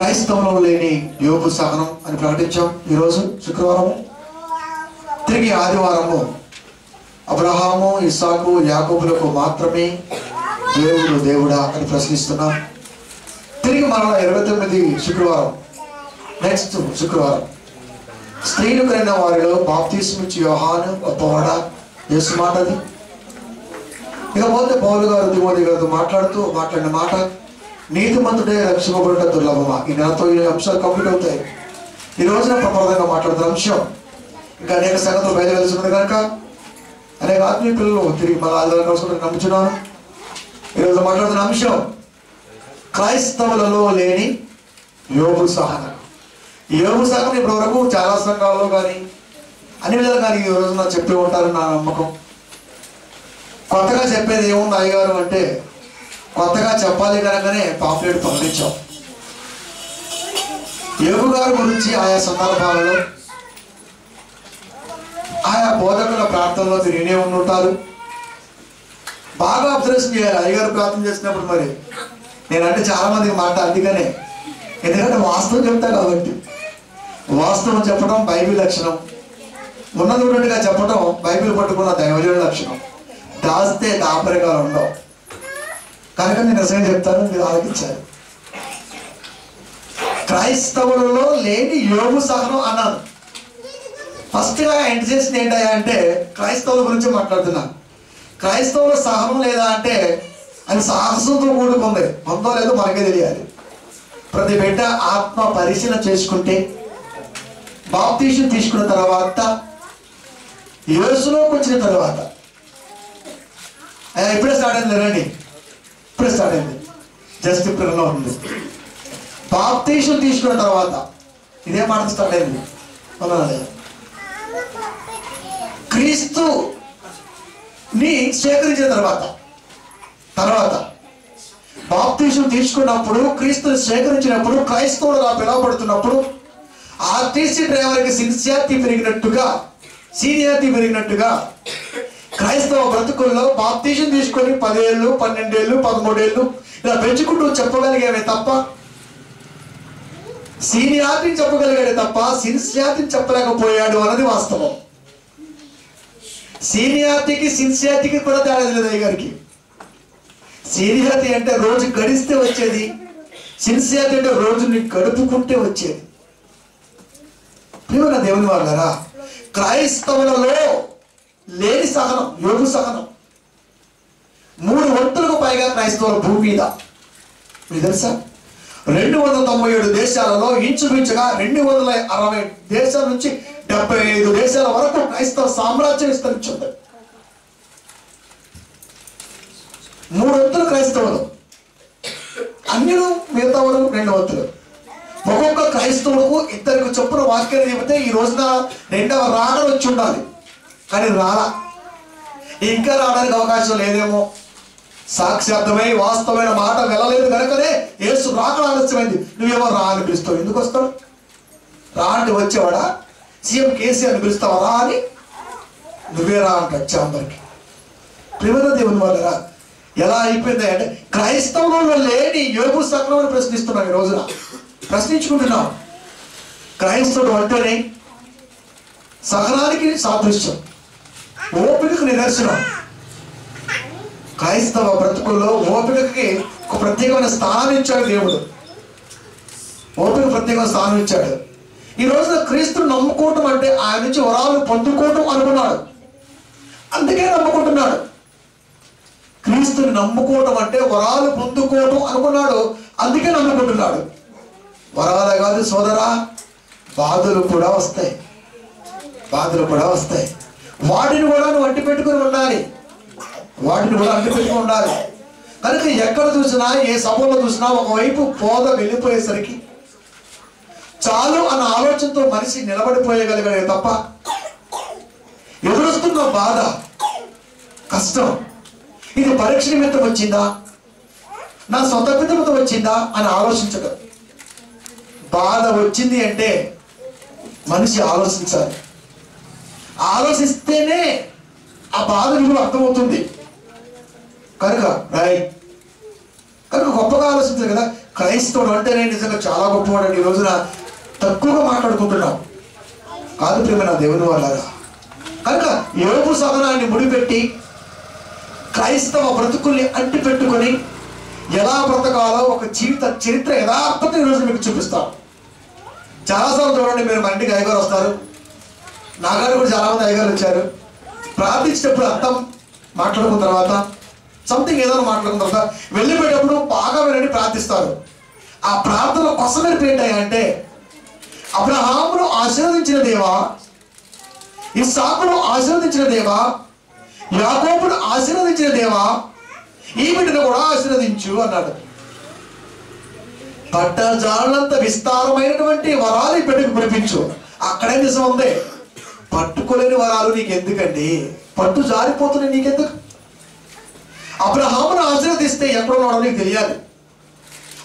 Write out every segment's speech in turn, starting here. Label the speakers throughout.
Speaker 1: క్రైస్తవంలో లేని యోబు సహనం అని ప్రకటించాం. ఈరోజు శుక్రవారము, తిరిగి ఆదివారము అబ్రహాము, ఇస్సాకు, యాకోబులకు మాత్రమే దేవుడు దేవుడా అని ప్రశ్నిస్తున్నాం. తిరిగి మరలా 29 శుక్రవారం, నెక్స్ట్ శుక్రవారం స్త్రీలు కలిగిన వారిలో బాప్తిస్మిచ్చి యోహాను గొప్పవాడా, యేసు మాట అది. ఇకపోతే పౌలు గారు తిమోతి గారితో మాట్లాడిన మాట, నీతిమంతుడే రక్షింపబడుట దుర్లభమా. ఈ నెలతో ఈ అంశాలు కంప్లీట్ అవుతాయి. ఈ రోజున ప్రప్రదంగా మాట్లాడుతున్న అంశం, ఇంకా అనేక సంగతులు బయలువెలుచున్నది కనుక అనేక ఆత్మీయ పిల్లలు తిరిగి మళ్ళీ ఆధారం కలుసుకుంటే నమ్ముచున్నాను. ఈరోజు మాట్లాడుతున్న అంశం క్రైస్తవులలో లేని యోబు సహనం. ఈ యోబు సహనం ఇప్పటి వరకు చాలా సంఘాల్లో కానీ అన్ని విధాలు కానీ ఈ రోజున చెప్పి ఉంటారని నా నమ్మకం. కొత్తగా చెప్పేది ఏముంది అయ్యగారు అంటే, కొత్తగా చెప్పాలి కనుకనే పాంప్లెట్ పంపించాం. యోబు గారి గురించి ఆయా సందర్భాలలో ఆయా బోధకుల ప్రార్థనలో మీరు వినే ఉంటారు. బాగా అబ్జర్వేషన్ చేయాలి. అయ్యగారు ప్రార్థన చేసినప్పుడు మరి నేనంటే చాలా మందికి మాట అందుకనే, ఎందుకంటే వాస్తవం చెప్తా కాబట్టి. వాస్తవం చెప్పడం బైబిల్ లక్షణం, ఉన్నది ఉన్నట్టుగా చెప్పడం బైబిల్ పట్టుకున్న దైవజనుడి లక్షణం. దాస్తే దాపరికాలు ఉండవు కనుక నేను నిజంగా చెప్తాను, మీరు ఆలోచించారు. క్రైస్తవులలో లేని యోబు సహనం అన్నాను. ఫస్ట్గా ఎండ్ చేసింది ఏంటయ్యా అంటే క్రైస్తవుల గురించి మాట్లాడుతున్నాను. క్రైస్తవుల సహనం లేదా అంటే అది సాహసంతో కూడుకుంది, ఉందో లేదో మనకే తెలియాలి. ప్రతి బిడ్డ ఆత్మ పరిశీలన చేసుకుంటే, బాప్తీసం తీసుకున్న తర్వాత, యేసులోకి వచ్చిన తర్వాత, ఇప్పుడే స్టార్ట్ అయింది రండి, ఇప్పుడే స్టార్ట్ అయింది, జస్ట్ ఇప్పుడులో ఉంది. బాప్తీసం తీసుకున్న తర్వాత ఇదే మాట స్టార్ట్ అయింది. క్రీస్తుని స్వీకరించిన తర్వాత బాప్తీసం తీసుకున్నప్పుడు, క్రీస్తుని స్వీకరించినప్పుడు, క్రైస్తవులుగా పిలువబడుతున్నప్పుడు ఆర్టీసీ డ్రైవర్కి సీనియారిటీ పెరిగినట్టుగా క్రైస్తవ బ్రతుకుల్లో బాప్తీసం తీసుకొని 10 ఏళ్ళు, 12 ఏళ్ళు, 13 ఏళ్ళు ఇలా పెంచుకుంటూ చెప్పగలిగేవే తప్ప, సీనియారిటీని చెప్పగలిగాడే తప్ప సిన్సియారిటీని చెప్పలేకపోయాడు అన్నది వాస్తవం. సీనియారిటీకి సిన్సియారిటీకి కూడా తేడా లేదు అయ్యగారికి. సీనియారిటీ అంటే రోజు గడిస్తే వచ్చేది, సిన్సియారిటీ అంటే రోజుని గడుపుకుంటే వచ్చేది. ప్రియమైన దేవుని వాళ్ళారా, క్రైస్తవులలో లేని సహనం యోబు సహనం. 3 వంతులకు పైగా క్రైస్తవుల భూమి మీద, మీకు తెలుసా, 297 దేశాలలో ఇంచుమించుగా 260 దేశాల నుంచి 75 దేశాల వరకు క్రైస్తవ సామ్రాజ్యం విస్తరించింది. 3 వంతులు క్రైస్తవులు, అన్యులు మిగతా వారు 2 వంతులు. ఒక్కొక్క క్రైస్తవులకు 2 చొప్పున వాక్యాన్ని చెబితే ఈ రోజున 2వ రాకడ వచ్చి ఉండాలి, కానీ రాలా. ఇంకా రావడానికి అవకాశం లేదేమో. సాక్షార్థమై వాస్తవమైన మాట వెళ్ళలేదు కనుకనే యేసు రాకడ ఆలస్యమైంది. నువ్వేమో రా అని పిలుస్తావు. ఎందుకు వస్తావు? రా అంటే వచ్చేవాడా? సీఎం కేసీఆర్ పిలుస్తావా రా అని? నువ్వే రా అంట చాంబర్కి. ప్రియమైన దేవుని వల్ల ఎలా అయిపోయింది అంటే క్రైస్తవులలో లేని యోబు సహనం ప్రశ్నిస్తున్నాం. ఈ రోజున ప్రశ్నించుకుంటున్నాం. క్రైస్తవుడు అంటేనే సహనానికి సాదృశ్యం, ఓపికకు నిదర్శనం. క్రైస్తవ బ్రతుకుల్లో ఓపికకి ఒక ప్రత్యేకమైన స్థానం ఇచ్చాడు దేవుడు. ఓపిక ప్రత్యేకమైన స్థానం ఇచ్చాడు. ఈ రోజున క్రీస్తుని నమ్ముకోవటం అంటే ఆయన నుంచి వరాలు పొందుకోవటం అనుకున్నాడు, అందుకే నమ్ముకుంటున్నాడు. క్రీస్తుని నమ్ముకోవటం అంటే వరాలు పొందుకోవటం అనుకున్నాడు, అందుకే నమ్ముకుంటున్నాడు. వరాలే కాదు సోదరా, బాధలు కూడా వస్తాయి, వాటిని కూడా నువ్వు అంటి పెట్టుకుని ఉండాలి, కనుక ఎక్కడ చూసినా, ఏ సభలో చూసినా ఒకవైపు బోధ వెళ్ళిపోయేసరికి చాలు అన్న ఆలోచనతో మనిషి నిలబడిపోయగలిగాడే తప్ప ఎదురొస్తున్న బాధ, కష్టం, ఇది పరీక్ష నిమిత్తం వచ్చిందా, నా సొంత పితృత్వం వచ్చిందా అని ఆలోచించడం. బాధ వచ్చింది అంటే మనిషి ఆలోచించాలి. ఆలోచిస్తేనే ఆ బాధ విలువ అర్థమవుతుంది. కనుక గొప్పగా ఆలోచించాలి కదా. క్రైస్తవుడు అంటేనే నిజంగా చాలా గొప్పవాడు. ఈ రోజున తక్కువగా మాట్లాడుకుంటున్నాం. కాదు ప్రియమైన దేవుని వాళ్ళారా. కనుక యోబు సహనాన్ని ముడిపెట్టి క్రైస్తవ బ్రతుకుల్ని అంటి పెట్టుకొని ఎలా బ్రతకాలో ఒక జీవిత చరిత్ర యథార్థత ఈరోజు మీకు చూపిస్తాను. చాలాసార్లు చూడండి, మీరు మా ఇంటికి అయ్యగారు వస్తారు, నాగారు కూడా చాలామంది అయ్యగారు వచ్చారు. ప్రార్థించేటప్పుడు అర్థం మాట్లాడుకున్న తర్వాత సంథింగ్ ఏదైనా మాట్లాడుకున్న తర్వాత వెళ్ళిపోయేటప్పుడు బాగా వినని ప్రార్థిస్తారు. ఆ ప్రార్థన కోసం ఏంటంటే అబ్రహామును ఆశీర్వదించిన దేవా, ఇస్సాకును ఆశీర్వదించిన దేవా, యాకోబును ఆశీర్వదించిన దేవా, ఈ బిడ్డను కూడా ఆశీర్వదించు అన్నాడు. పట్టజాలంత విస్తారమైనటువంటి వరాలు ఈ బిడ్డకు కురిపించు. అక్కడే నిజం ఉంది. పట్టుకోలేని వరాలు నీకెందుకండి? పట్టు జారిపోతున్నాయి నీకెందుకు? అబ్రహామును ఆశీర్వదిస్తే ఎక్కడున్నాడో నీకు తెలియాలి.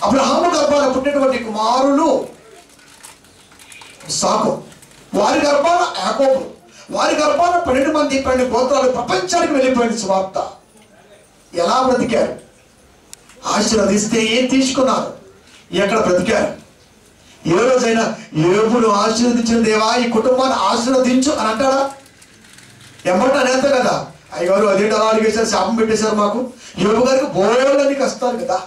Speaker 1: అబ్రహాము గర్భాన పుట్టినటువంటి కుమారులు ఇస్సాకు, వారి గర్భాన యాకోబు, వారి గర్భాన 12 మంది 12 గోత్రాలు ప్రపంచానికి వెళ్ళిపోయింది సువార్త. ఎలా బ్రతికారు? ఆశీర్వదిస్తే ఏం తీసుకున్నారు? ఎక్కడ బ్రతికారు? ఏ రోజైనా యోబును ఆశీర్వదించిన దేవా ఈ కుటుంబాన్ని ఆశీర్వదించు అని అంటాడా? ఎమ్మట అనేత కదా, అయ్యగారు అదేంటి అలా అడిగేసారు, శాపం పెట్టేశారు మాకు. యోబు గారికి బోళ్ళని కష్టాలు కదా,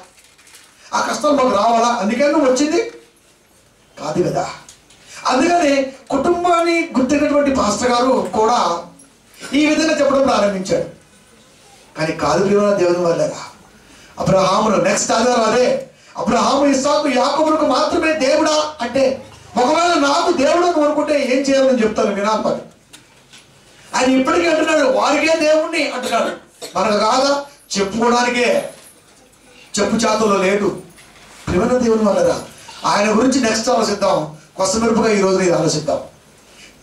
Speaker 1: ఆ కష్టాలు మాకు రావాలా అందుకని నువ్వు వచ్చింది కాదు కదా. అందుకని కుటుంబాన్ని గుర్తినటువంటి పాస్టర్ గారు కూడా ఈ విధంగా చెప్పడం ప్రారంభించాడు. కానీ కాదు ప్రియమైన దేవుని వల్లగా అబ్రహామును నెక్స్ట్ ఆధారం అదే. అబ్రహాము ఇస్సాకు యాకోబులకు మాత్రమే దేవుడా అంటే, ఒకవేళ నాకు దేవుడు అనుకుంటే ఏం చేయాలని చెప్తాను వినాలి. మరి ఆయన ఇప్పటికీ అంటున్నాడు వారికే దేవుణ్ణి అంటున్నాడు. మనకు కాదా? చెప్పుకోవడానికే చెప్పు చేతుల్లో లేదు. ప్రియమైన దేవుని వల్లరా ఆయన గురించి నెక్స్ట్ ఆలోచిద్దాం. కొసమెరుపుగా ఈ రోజు ఇది ఆలోచిద్దాం.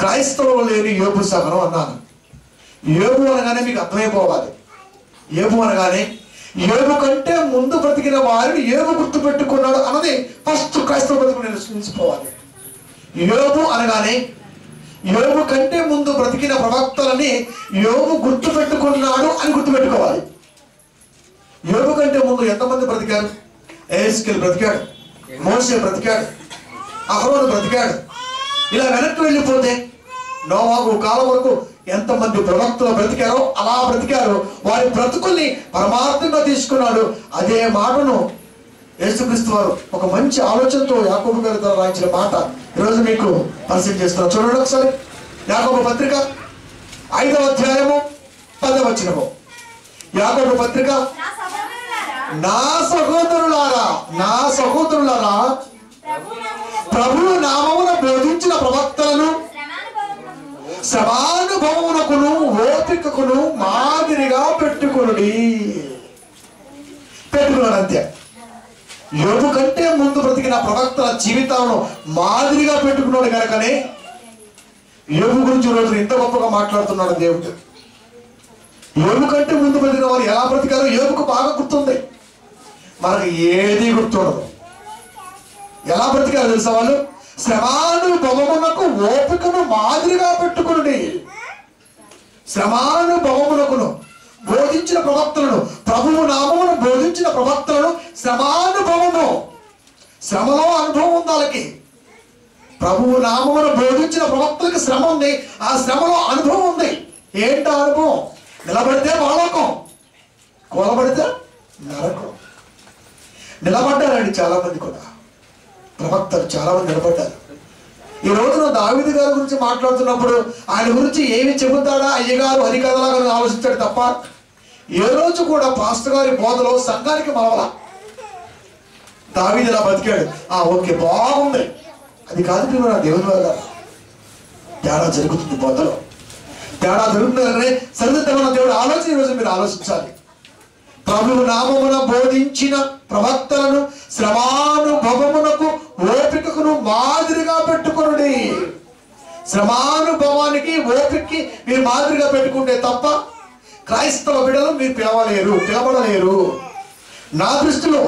Speaker 1: క్రైస్తవులు లేని యోబు సహనం అన్నాను. యోబు అనగానే మీకు అర్థమైపోవాలి. యోబు అనగానే యోబు కంటే ముందు బ్రతికిన వారిని యోబు గుర్తు పెట్టుకున్నాడు అన్నది ఫస్ట్ క్రైస్తవ బ్రతుకు నిలిచిపోవాలి. యోబు అనగానే యోబు కంటే ముందు బ్రతికిన ప్రవక్తలని యోబు గుర్తు పెట్టుకున్నాడు అని గుర్తుపెట్టుకోవాలి. యోబు కంటే ముందు ఎంతమంది బ్రతికారు? ఎహెజ్కేలు బ్రతికాడు, మోషే బ్రతికాడు, అహరోను బ్రతికాడు. ఇలా వెనక్కి వెళ్ళిపోతే నోవాహు కాలం వరకు ఎంతమంది ప్రవక్తలు బ్రతికారో అలా బ్రతికారు. వారి బ్రతుకుల్ని పరమార్థంగా తీసుకున్నాడు. అదే మాటను యేసుక్రీస్తు వారు ఒక మంచి ఆలోచనతో యాకోబు గారి ద్వారా రాయించిన మాట ఈరోజు మీకు పరిచయం చేస్తున్నారు. చూడండి ఒకసారి యాకోబు పత్రిక 5వ అధ్యాయము 10వ వచనము. యాకోబు పత్రిక, నా సహోదరులారా ప్రభువు నామమున బోధించిన ప్రవక్తలను శ్రమానుభవమునకును ఓపికకును మాదిరిగా పెట్టుకున్నాడు అంతే. యోబు కంటే ముందు బ్రతికిన ప్రవక్తల జీవితాలను మాదిరిగా పెట్టుకున్నాడు కనుకనే యోబు గురించి రోజు ఇంత గొప్పగా మాట్లాడుతున్నాడు దేవుడు. యోబు కంటే ముందు బ్రతికిన వారు ఎలా బ్రతికారో యోబుకు బాగా గుర్తుంది, మనకు ఏది గుర్తుండదు. ఎలా బ్రతికారో తెలుసా వాళ్ళు? శ్రమానుభవమునకు ఓపికను మాదిరిగా పెట్టుకుని, శ్రమానుభవమునకును బోధించిన ప్రవక్తలను, ప్రభువు నామమును బోధించిన ప్రవక్తలను శ్రమానుభవము, శ్రమలో అనుభవం ఉంది వాళ్ళకి. ప్రభువు నామమును బోధించిన ప్రవక్తలకు శ్రమ ఉంది, ఆ శ్రమలో అనుభవం ఉంది. ఏంటి అనుభవం? నిలబడితే పరలోకం, కూలబడితే నరకం. నిలబడ్డారండి చాలా మంది కూడా, ప్రవక్తలు చాలా మంది నిలబడ్డారు. ఈ రోజున దావీదు గారి గురించి మాట్లాడుతున్నప్పుడు ఆయన గురించి ఏమి చెబుతాడా అయ్యగారు హరికథలాగా ఆలోచించాడు తప్ప ఏ రోజు కూడా పాస్టర్ గారి బోధలో సంఘానికి మలవలా. దావీదు ఇలా బతికాడు, ఓకే బాగుంది, అది కాదు ప్రియమైన దేవుని వల్ల తేడా జరుగుతుంది. బోధలో తేడా జరుగుతుందని సరిదిద్దమన్న దేవుడు ఆలోచన ఈరోజు మీరు ఆలోచించాలి. ప్రభువు నామమున బోధించిన ప్రవక్తలను శ్రమానుభవమునకు ఓపికకును మాదిరిగా పెట్టుకునుడి. శ్రమానుభవానికి ఓపికకి మీరు మాదిరిగా పెట్టుకుంటే తప్ప క్రైస్తవ బిడ్డలు మీరు పిలవడలేరు. నా దృష్టిలో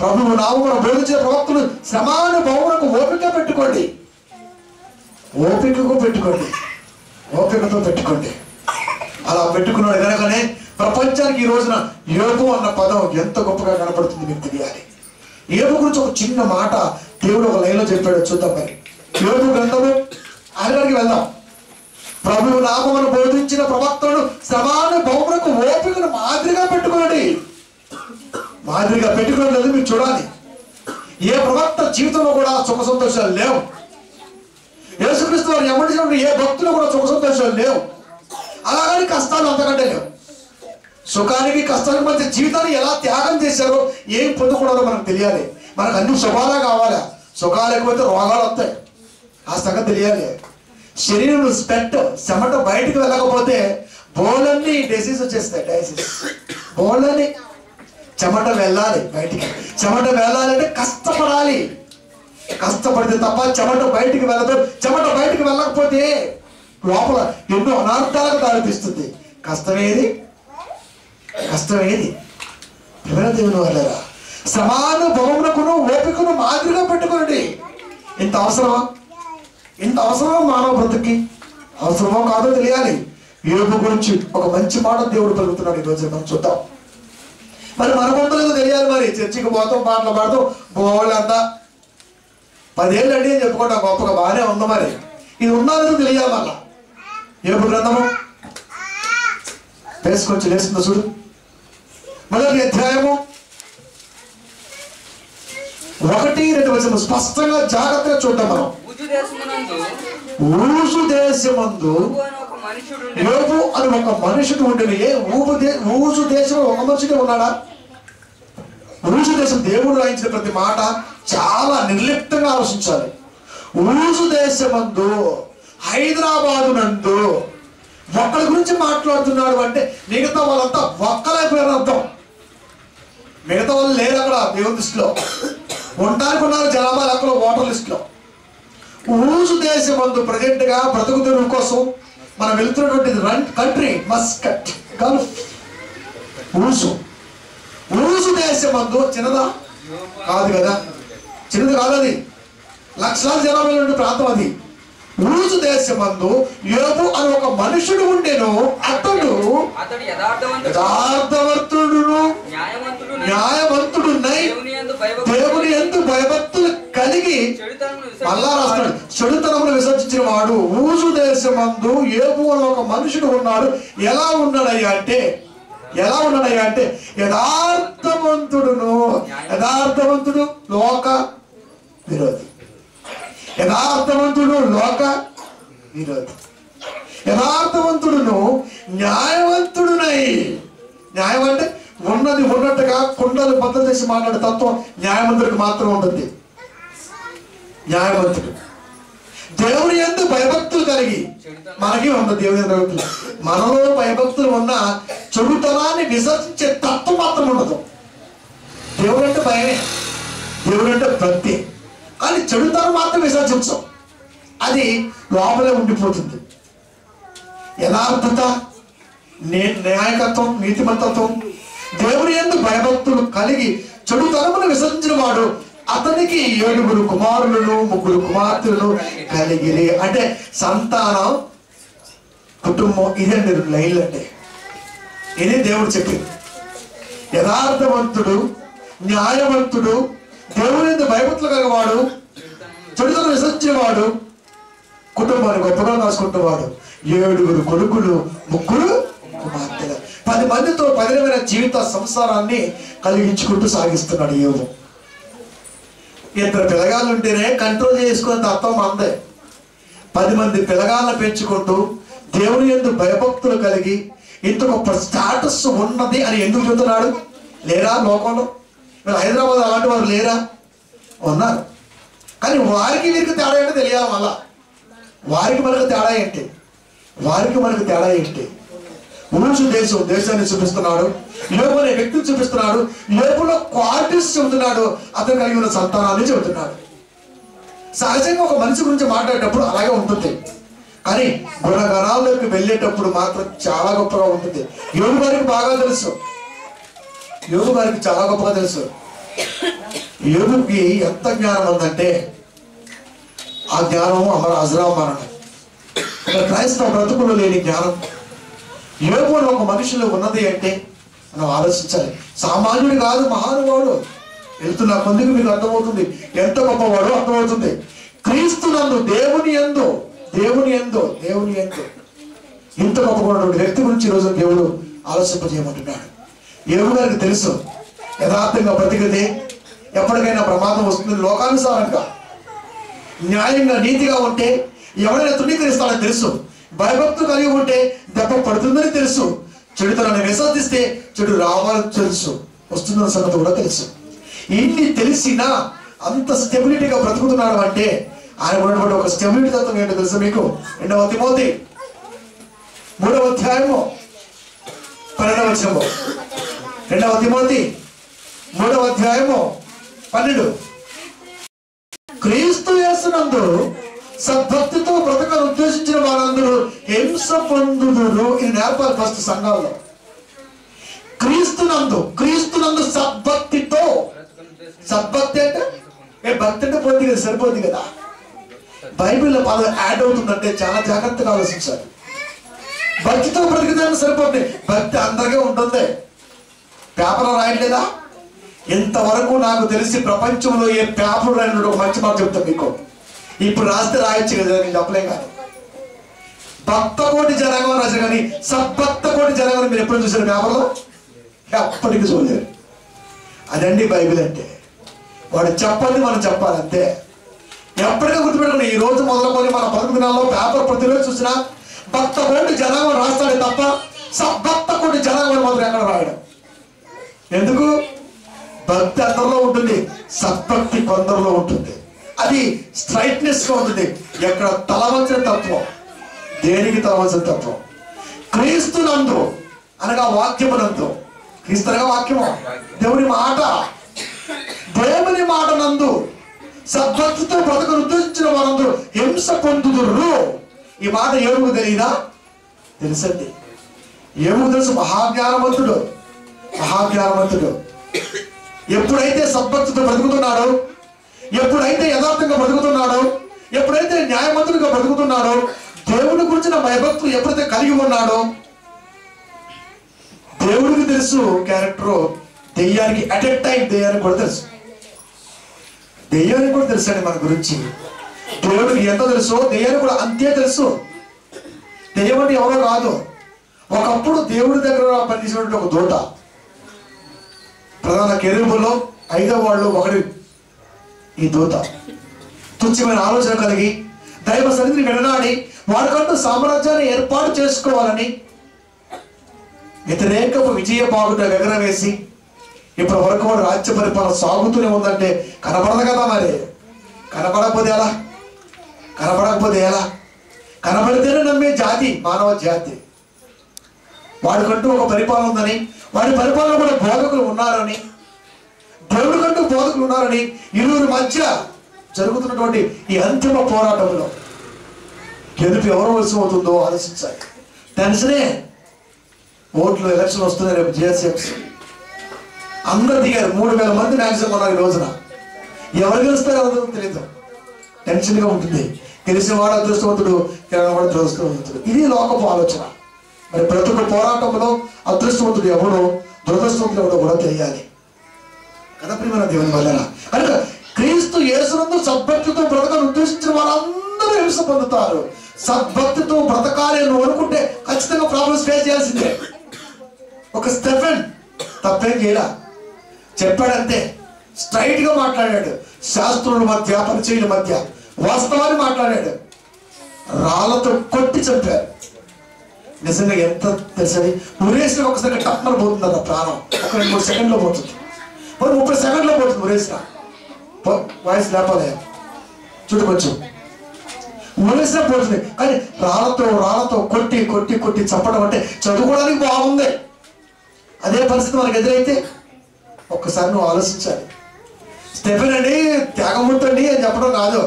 Speaker 1: ప్రభువు నామమున బోధించిన ప్రవక్తలు శ్రమానుభవమునకు ఓపిక పెట్టుకోండి, ఓపికతో పెట్టుకోండి. అలా పెట్టుకున్నాడు కనుకనే ప్రపంచానికి ఈ రోజున యోబు అన్న పదం ఎంత గొప్పగా కనపడుతుంది మీకు తెలియాలి. యోబు గురించి ఒక చిన్న మాట దేవుడు ఒక లైన్లో చెప్పాడు, చూద్దాం. మరి యోబు గ్రంథము ఆయనకి వెళ్దాం. ప్రభువు నామమును బోధించిన ప్రవక్తను శ్రమానుభవమునకు ఓపికను మాదిరిగా పెట్టుకోండి. మాదిరిగా పెట్టుకోలేదు మీరు చూడాలి. ఏ ప్రవక్త జీవితంలో కూడా సుఖ సంతోషాలు లేవు. యేసుక్రీస్తు వారు ఎమ్మడినప్పుడు ఏ భక్తులు కూడా సుఖ సంతోషాలు లేవు. అలాగని కష్టాలు అంతకంటే లేవు. సుఖానికి కష్టానికి మధ్య జీవితాన్ని ఎలా త్యాగం చేశారో, ఏం పొందుకున్నారో మనకు తెలియాలి. మనకు అన్ని సుఖాలే కావాలా? సుఖాలు లేకపోతే రోగాలు వస్తాయి. ఆ సంగతి తెలియాలి. శరీరం స్పెట్ చెమట బయటకు వెళ్ళకపోతే బోళ్ళన్నీ డిసీజ్ వచ్చేస్తాయి. డైసీస్ బోళ్ళని చెమట వెళ్ళాలి బయటికి. చెమట వెళ్ళాలంటే కష్టపడాలి. కష్టపడితే తప్ప చెమట బయటికి వెళ్ళదు. చెమట బయటికి వెళ్ళకపోతే లోపల ఎన్నో అనార్థాలకు దారితీస్తుంది. కష్టమేది దేవుని వాళ్ళరా, శ్రమానుభవమునకును ఓపికను మాదిరిగా పెట్టుకోండి. ఇంత అవసరమా? ఇంత అవసరమా మానవ బ్రతుకి? అవసరమో కాదో తెలియాలి. యోబు గురించి ఒక మంచి మాట దేవుడు పలుకుతున్నాడు. ఈరోజు మనం చూద్దాం. మరి మన పొందలేదో తెలియాలి. మరి చర్చికి పోతాం, పాటలు పాడతాం, బోళ్ళంతా 10 ఏళ్ళు అండి అని చెప్పుకుంటాం, గొప్పగా బాగానే ఉందో. మరి ఇది ఉన్నదో తెలియాలి. మళ్ళా యోబు గ్రంథము వేసుకొచ్చి లేస్తుందో చూడు. మొదటి అధ్యాయము 1-2 వచనం స్పష్టంగా జాగ్రత్తగా చూద్దాం. మనం ఊజు దేశమందు యోబు అని ఒక మనుషుడు ఉండేది. ఊజు దేశంలో ఒక మనుషుడే ఉన్నాడా? ఊజు దేశం దేవుడు రాయించిన ప్రతి మాట చాలా నిర్లిప్తంగా ఆలోచించాలి. ఊజు దేశమందు హైదరాబాదు నందు ఒక్కడి గురించి మాట్లాడుతున్నాడు అంటే మిగతా వాళ్ళంతా ఒక్కలైపోయారు అర్థం. మిగతా వాళ్ళు లేరు అక్కడ దేవుని దృష్టిలో. ఉండడానికి ఉన్నారు జనాభా లెక్కలో, ఓటర్ లిస్టులో. ఊజు దేశమందు ప్రజెంట్ గా బ్రతుకు తెరువు కోసం మనం వెళ్తున్నటువంటి కంట్రీ మస్కట్ గల్ఫ్. ఊజు దేశమందు చిన్నదా కాదు కదా, చిన్నది కాదు. అది లక్షలాది జనాభా ఉండే ప్రాంతం. అది ఊజు దేశమందు యోబు అని ఒక మనుషుడు ఉండెను. అతడు యథార్థవంతుడును న్యాయవంతుడున్నై దేవుని యందు భయభక్తులు కలిగి మళ్ళా రాస్తాడు చెడుతనమును విసర్జించిన వాడు. ఊజు దేశమందు యోబు అని ఒక మనుషుడు ఉన్నాడు. ఎలా ఉన్నాడయ్యా అంటే యథార్థవంతుడును. యథార్థవంతుడు లోక విరోధి. యథార్థవంతుడు లోక విరోధి. యథార్థవంతుడును న్యాయవంతుడునై. న్యాయం అంటే ఉన్నది ఉన్నట్టుగా కుండలు బద్దలు చేసి మాట్లాడే తత్వం న్యాయవంతుడికి మాత్రం ఉంటుంది. న్యాయవంతుడు దేవుని యందు భయభక్తులు కలిగి. మనకి ఉంది దేవుని యందు భయభక్తులు. మనలో భయభక్తులు ఉన్న చెడుతనాన్ని విసర్జించే తత్వం మాత్రం ఉండదు. దేవుడు అంటే భయమే, దేవుడు అంటే భక్తి. కానీ చెడుతనం మాత్రం విసర్జించం. అది లోపలే ఉండిపోతుంది. యథార్థత, న్యాయకత్వం, నీతిమంతత్వం, దేవుని యందు భయభక్తులు కలిగి చెడుతనమును విసర్జించిన వాడు. అతనికి 7 కుమారులను 3 కుమార్తెలను కలిగిరి. అంటే సంతానం, కుటుంబం. ఇదండి లైన్లు అంటే. ఇది దేవుడు చెప్పింది. యథార్థవంతుడు, న్యాయవంతుడు, దేవుని యందు భయభక్తులు కలిగినవాడు, చెడుతనం విసర్జించేవాడు, కుటుంబాన్ని గొప్పగా కాసుకుంటున్నవాడు. 7 కొడుకులు 3 కుమార్తెలు. 10 మందితో పదిలమైన జీవిత సంసారాన్ని కలిగించుకుంటూ సాగిస్తున్నాడు యోబు. 2 పిల్లగాళ్ళు ఉంటేనే కంట్రోల్ చేసుకునే తత్వం అందే. 10 మంది పిల్లగాళ్ళను పెంచుకుంటూ దేవుని యందు భయభక్తులు కలిగి ఇంత గొప్ప స్టాటస్ ఉన్నది అని ఎందుకు చెబుతున్నాడు? లేరా లోకంలో? హైదరాబాద్ అలాంటి వారు లేరా? ఉన్నారు. కానీ వారికి వీరికి తేడా ఏంటో తెలియాలి. మళ్ళా వారికి మనకు తేడా ఏంటి? ఊజు దేశాన్ని చూపిస్తున్నాడు. యోబు అనే వ్యక్తిని చూపిస్తున్నాడు. యోబులో క్వాలిటీస్ చెబుతున్నాడు. అతను కలిగి ఉన్న సంతానాన్ని చెబుతున్నాడు. సహజంగా ఒక మనిషి గురించి మాట్లాడేటప్పుడు అలాగే ఉంటుంది. కానీ గుణగణాల్లోకి వెళ్ళేటప్పుడు మాత్రం చాలా గొప్పగా ఉంటుంది. యోబు గారికి బాగా తెలుసు. చాలా గొప్పగా తెలుసు. యోబుకి ఎంత జ్ఞానం ఉందంటే ఆ జ్ఞానం అజరామరణం. క్రైస్తవ బ్రతుకులు లేని జ్ఞానం యోబు ఒక మనిషిలో ఉన్నది అంటే మనం ఆలోచించాలి. సామాన్యుడు కాదు, మహానుభావుడు. వెళ్తున్న కొద్దిగా మీకు అర్థమవుతుంది ఎంత గొప్పవాడో అర్థమవుతుంది. క్రీస్తునందు దేవుని యందు ఇంత గొప్పవాడు వ్యక్తి గురించి ఈరోజు దేవుడు ఆలోచింపజేయమంటున్నాడు. యోబు గారికి తెలుసు యథార్థంగా బ్రతికితే ఎప్పటికైనా ప్రమాదం వస్తుంది. లోకానుసారంగా న్యాయంగా నీతిగా ఉంటే ఎవరైనా తృణీకరిస్తాడని తెలుసు. భయభక్తులు కలిగి ఉంటే దెబ్బ పడుతుందని తెలుసు. చెడుతనాన్ని విసర్జిస్తే చెడు రావాలని తెలుసు, వస్తుందన్న సంగతి కూడా తెలుసు. ఇన్ని తెలిసినా అంత స్టెబిలిటీగా బ్రతుకుతున్నాడు అంటే ఆయన ఉన్నటువంటి ఒక స్టెబిలిటీ తత్వం ఏంటో తెలుసు మీకు. 2వ తిమోతి 3వ అధ్యాయము 12వ వచనము. 2వ తిమోతి 3వ అధ్యాయము 12. క్రీస్తు యేసునందు సద్భక్తితో బ్రతకను ఉద్దేశించిన వారందరూ హింస పొందుదురు. ఇది నేర్పాలి ఫస్ట్ సంఘాల్లో. క్రీస్తునందు సద్భక్తితో. సద్భక్తి అంటే భక్తి అంటే పోతుంది కదా, సరిపోతుంది కదా. బైబిల్లో పదం యాడ్ అవుతుందంటే చాలా జాగ్రత్తగా ఆలోచించాలి. భక్తితో బ్రతికితే సరిపోతుంది. భక్తి అందరికీ ఉంటుంది. పేపర్లో రాయట్లేదా? ఇంతవరకు నాకు తెలిసి ప్రపంచంలో ఏ పేపర్ రాయని ఒక మంచి మాట చెప్తాను మీకు. ఇప్పుడు రాస్తే రాయొచ్చు కదా, నేను చెప్పలేం. కానీ భక్త కోటి జనాంగం రాశారు, కానీ సద్భక్త కోటి జనాంగం మీరు ఎప్పుడు చూసారు పేపర్లో? ఎప్పటికీ చూడలేరు. అదండి బైబిల్ అంటే. వాడు చెప్పండి, మనం చెప్పాలి అంతే. ఎప్పటికీ గుర్తుపెట్టుకుని ఈ రోజు మొదలుకొని మన 10 దినాల్లో పేపర్ ప్రతిరోజు చూసినా భక్త కోటి జనాంగం రాస్తాడే తప్ప సద్భక్త కోటి జనాంగం మాత్రం ఎక్కడ రాయడం. ఎందుకు? భక్తి అందరిలో ఉంటుంది, సద్భక్తి కొందరిలో ఉంటుంది. అది స్ట్రైట్నెస్ గా ఉంటుంది. ఎక్కడ తలవంచిన తత్వం, దేనికి తలవంచిన తత్వం. క్రీస్తునందు అనగా వాక్యమునందు. క్రీస్తు అనగా వాక్యము, దేవుని మాట. దేవుని మాట నందు సద్భక్తితో బ్రతకను ఉద్దేశించిన వారందరూ హింస పొందుదురు. ఈ మాట యోబుకు తెలియదా? తెలుసండి. యోబుకు తెలుసు. మహాజ్ఞానవంతుడు. ఎప్పుడైతే సద్భక్తితో బ్రతుకుతున్నాడో, ఎప్పుడైతే యథార్థంగా బ్రతుకుతున్నాడో, ఎప్పుడైతే న్యాయవంతుడిగా బ్రతుకుతున్నాడో, దేవుడి గురించిన భయభక్తులు ఎప్పుడైతే కలిగి ఉన్నాడో, దేవుడికి తెలుసు క్యారెక్టర్. దెయ్యానికి అట్ ఎ టైం దెయ్యానికి కూడా తెలుసు. దెయ్యానికి కూడా తెలుసు అండి మన గురించి. దేవుడికి ఎంత తెలుసో దెయ్యానికి కూడా అంతే తెలుసు. దెయ్యం అంటే ఎవరో కాదు. ఒకప్పుడు దేవుడి దగ్గర పనిచేసినటువంటి ఒక దూత. ప్రధాన కెరూబుల్లో 5వ వాళ్ళు ఒకటి ఈ దూత. తుచ్చమైన ఆలోచన కలిగి దైవ సన్నిధిని విడనాడి వాడికంటూ సామ్రాజ్యాన్ని ఏర్పాటు చేసుకోవాలని వ్యతిరేకపు విజయ బాగుట ఎగరవేసి ఇప్పటి వరకు వాడు రాజ్య పరిపాలన సాగుతూనే ఉందంటే కనపడదు కదా. మరి కనపడకపోతే ఎలా? కనపడితేనే నమ్మే జాతి మానవ జాతి. వాడికంటూ ఒక పరిపాలన ఉందని, వాడి పరిపాలన కూడా బోధకులు ఉన్నారని, దేవుడికంటూ బోధకులు ఉన్నారని ఇరువురి మధ్య జరుగుతున్నటువంటి ఈ అంతిమ పోరాటంలో గెలుపు ఎవరు వలసి అవుతుందో ఆలోచించాలి. టెన్షనే. ఓట్లు ఎలక్షన్ వస్తున్నాయి రేపు. జిఎస్ఎఫ్స్ అందరు దిగారు. 3000 మంది మ్యాక్సిమం ఉన్నారు ఈ రోజున. ఎవరు గెలుస్తారో ఎవరు తెలియదు. టెన్షన్గా ఉంటుంది. గెలిచిన వాడు అదృష్టవంతుడు, వాడు దురదృష్టవంతుడు. ఇది లోకపు ఆలోచన. మరి ప్రతి ఒక్క పోరాటంలో అదృష్టవంతుడు ఎవడో దురదృష్టవంతుడు ఎవడో కూడా తెలియాలి కదా ప్రియమైన దేవుని వల్ల. కనుక క్రీస్తు యేసునందు సద్భక్తితో బ్రతకను ఉద్దేశించిన వాళ్ళందరూ హింస పొందుతారు. సద్భక్తితో బ్రతకాలి నువ్వు అనుకుంటే ఖచ్చితంగా ప్రాబ్లమ్స్ ఫేస్ చేయాల్సిందే. ఒక స్టెఫెన్ తప్పేం చేయలా, చెప్పాడంతే. స్ట్రైట్ గా మాట్లాడాడు. శాస్త్రుల మధ్య పరిచయుల మధ్య వాస్తవాన్ని మాట్లాడాడు. రాళ్లతో కొట్టి చంపారు. నిజంగా ఎంత తెలుసని ఉరేసిన ఒకసారి టప్మర్ పోతుంది అన్న ప్రాణం. ఒక 2-3 సెకండ్లో పోతుంది. 30 సెకండ్లో పోతుంది ఉరేసిన. వాయిస్ లేపాలే చుట్టుకొచ్చు ఉరేసిన పోతుంది. కానీ రాళ్లతో కొట్టి చంపడం అంటే చదువుకోవడానికి బాగుంది. అదే పరిస్థితి మనకు ఎదురైతే ఒక్కసారి నువ్వు ఆలోచించాలి. స్టెఫెన్ అండి త్యాగమూర్తండి అని చెప్పడం కాదు.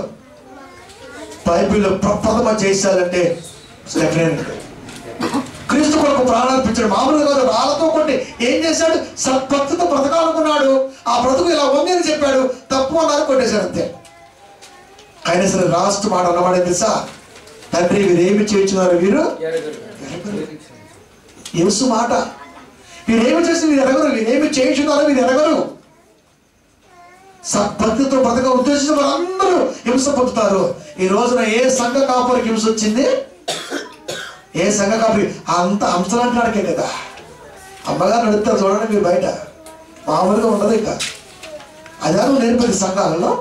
Speaker 1: బైబిల్లో ప్రప్రథమ చేశారంటే స్టెఫెన్. క్రీస్తు కొరకు ప్రాణాలు పిచ్చాడు. మామూలుగా కాదు, రాళ్లతో కొట్టి ఏం చేశాడు? సద్భక్తితో బ్రతకాలనుకున్నాడు. ఆ బ్రతుకు ఇలా ఉంది అని చెప్పాడు. తప్పు అన్నారు, కొట్టేశాడు అంతే. అయినా సరే లాస్ట్ మాట అన్నవాడే తెలుసా? తండ్రి వీరేమి చేయించున్నారు వీరు యేసు మాట. వీరేమి చేసి వీరు ఎరగరు, వీరేమి చేయించున్నారో వీరు ఎరగరు. భక్తితో బ్రతక ఉద్దేశించిన వారందరూ హింస పొందుతారు. ఈ రోజున ఏ సంఘ కాపురికి హింస వచ్చింది? ఏ సంఘ కాపురి అంత అంశలాంటికే కదా. అమ్మగారు నడుస్తారు చూడండి మీరు, బయట మామూలుగా ఉండదు. ఇక అదే నేర్పేది సంఘాలలో.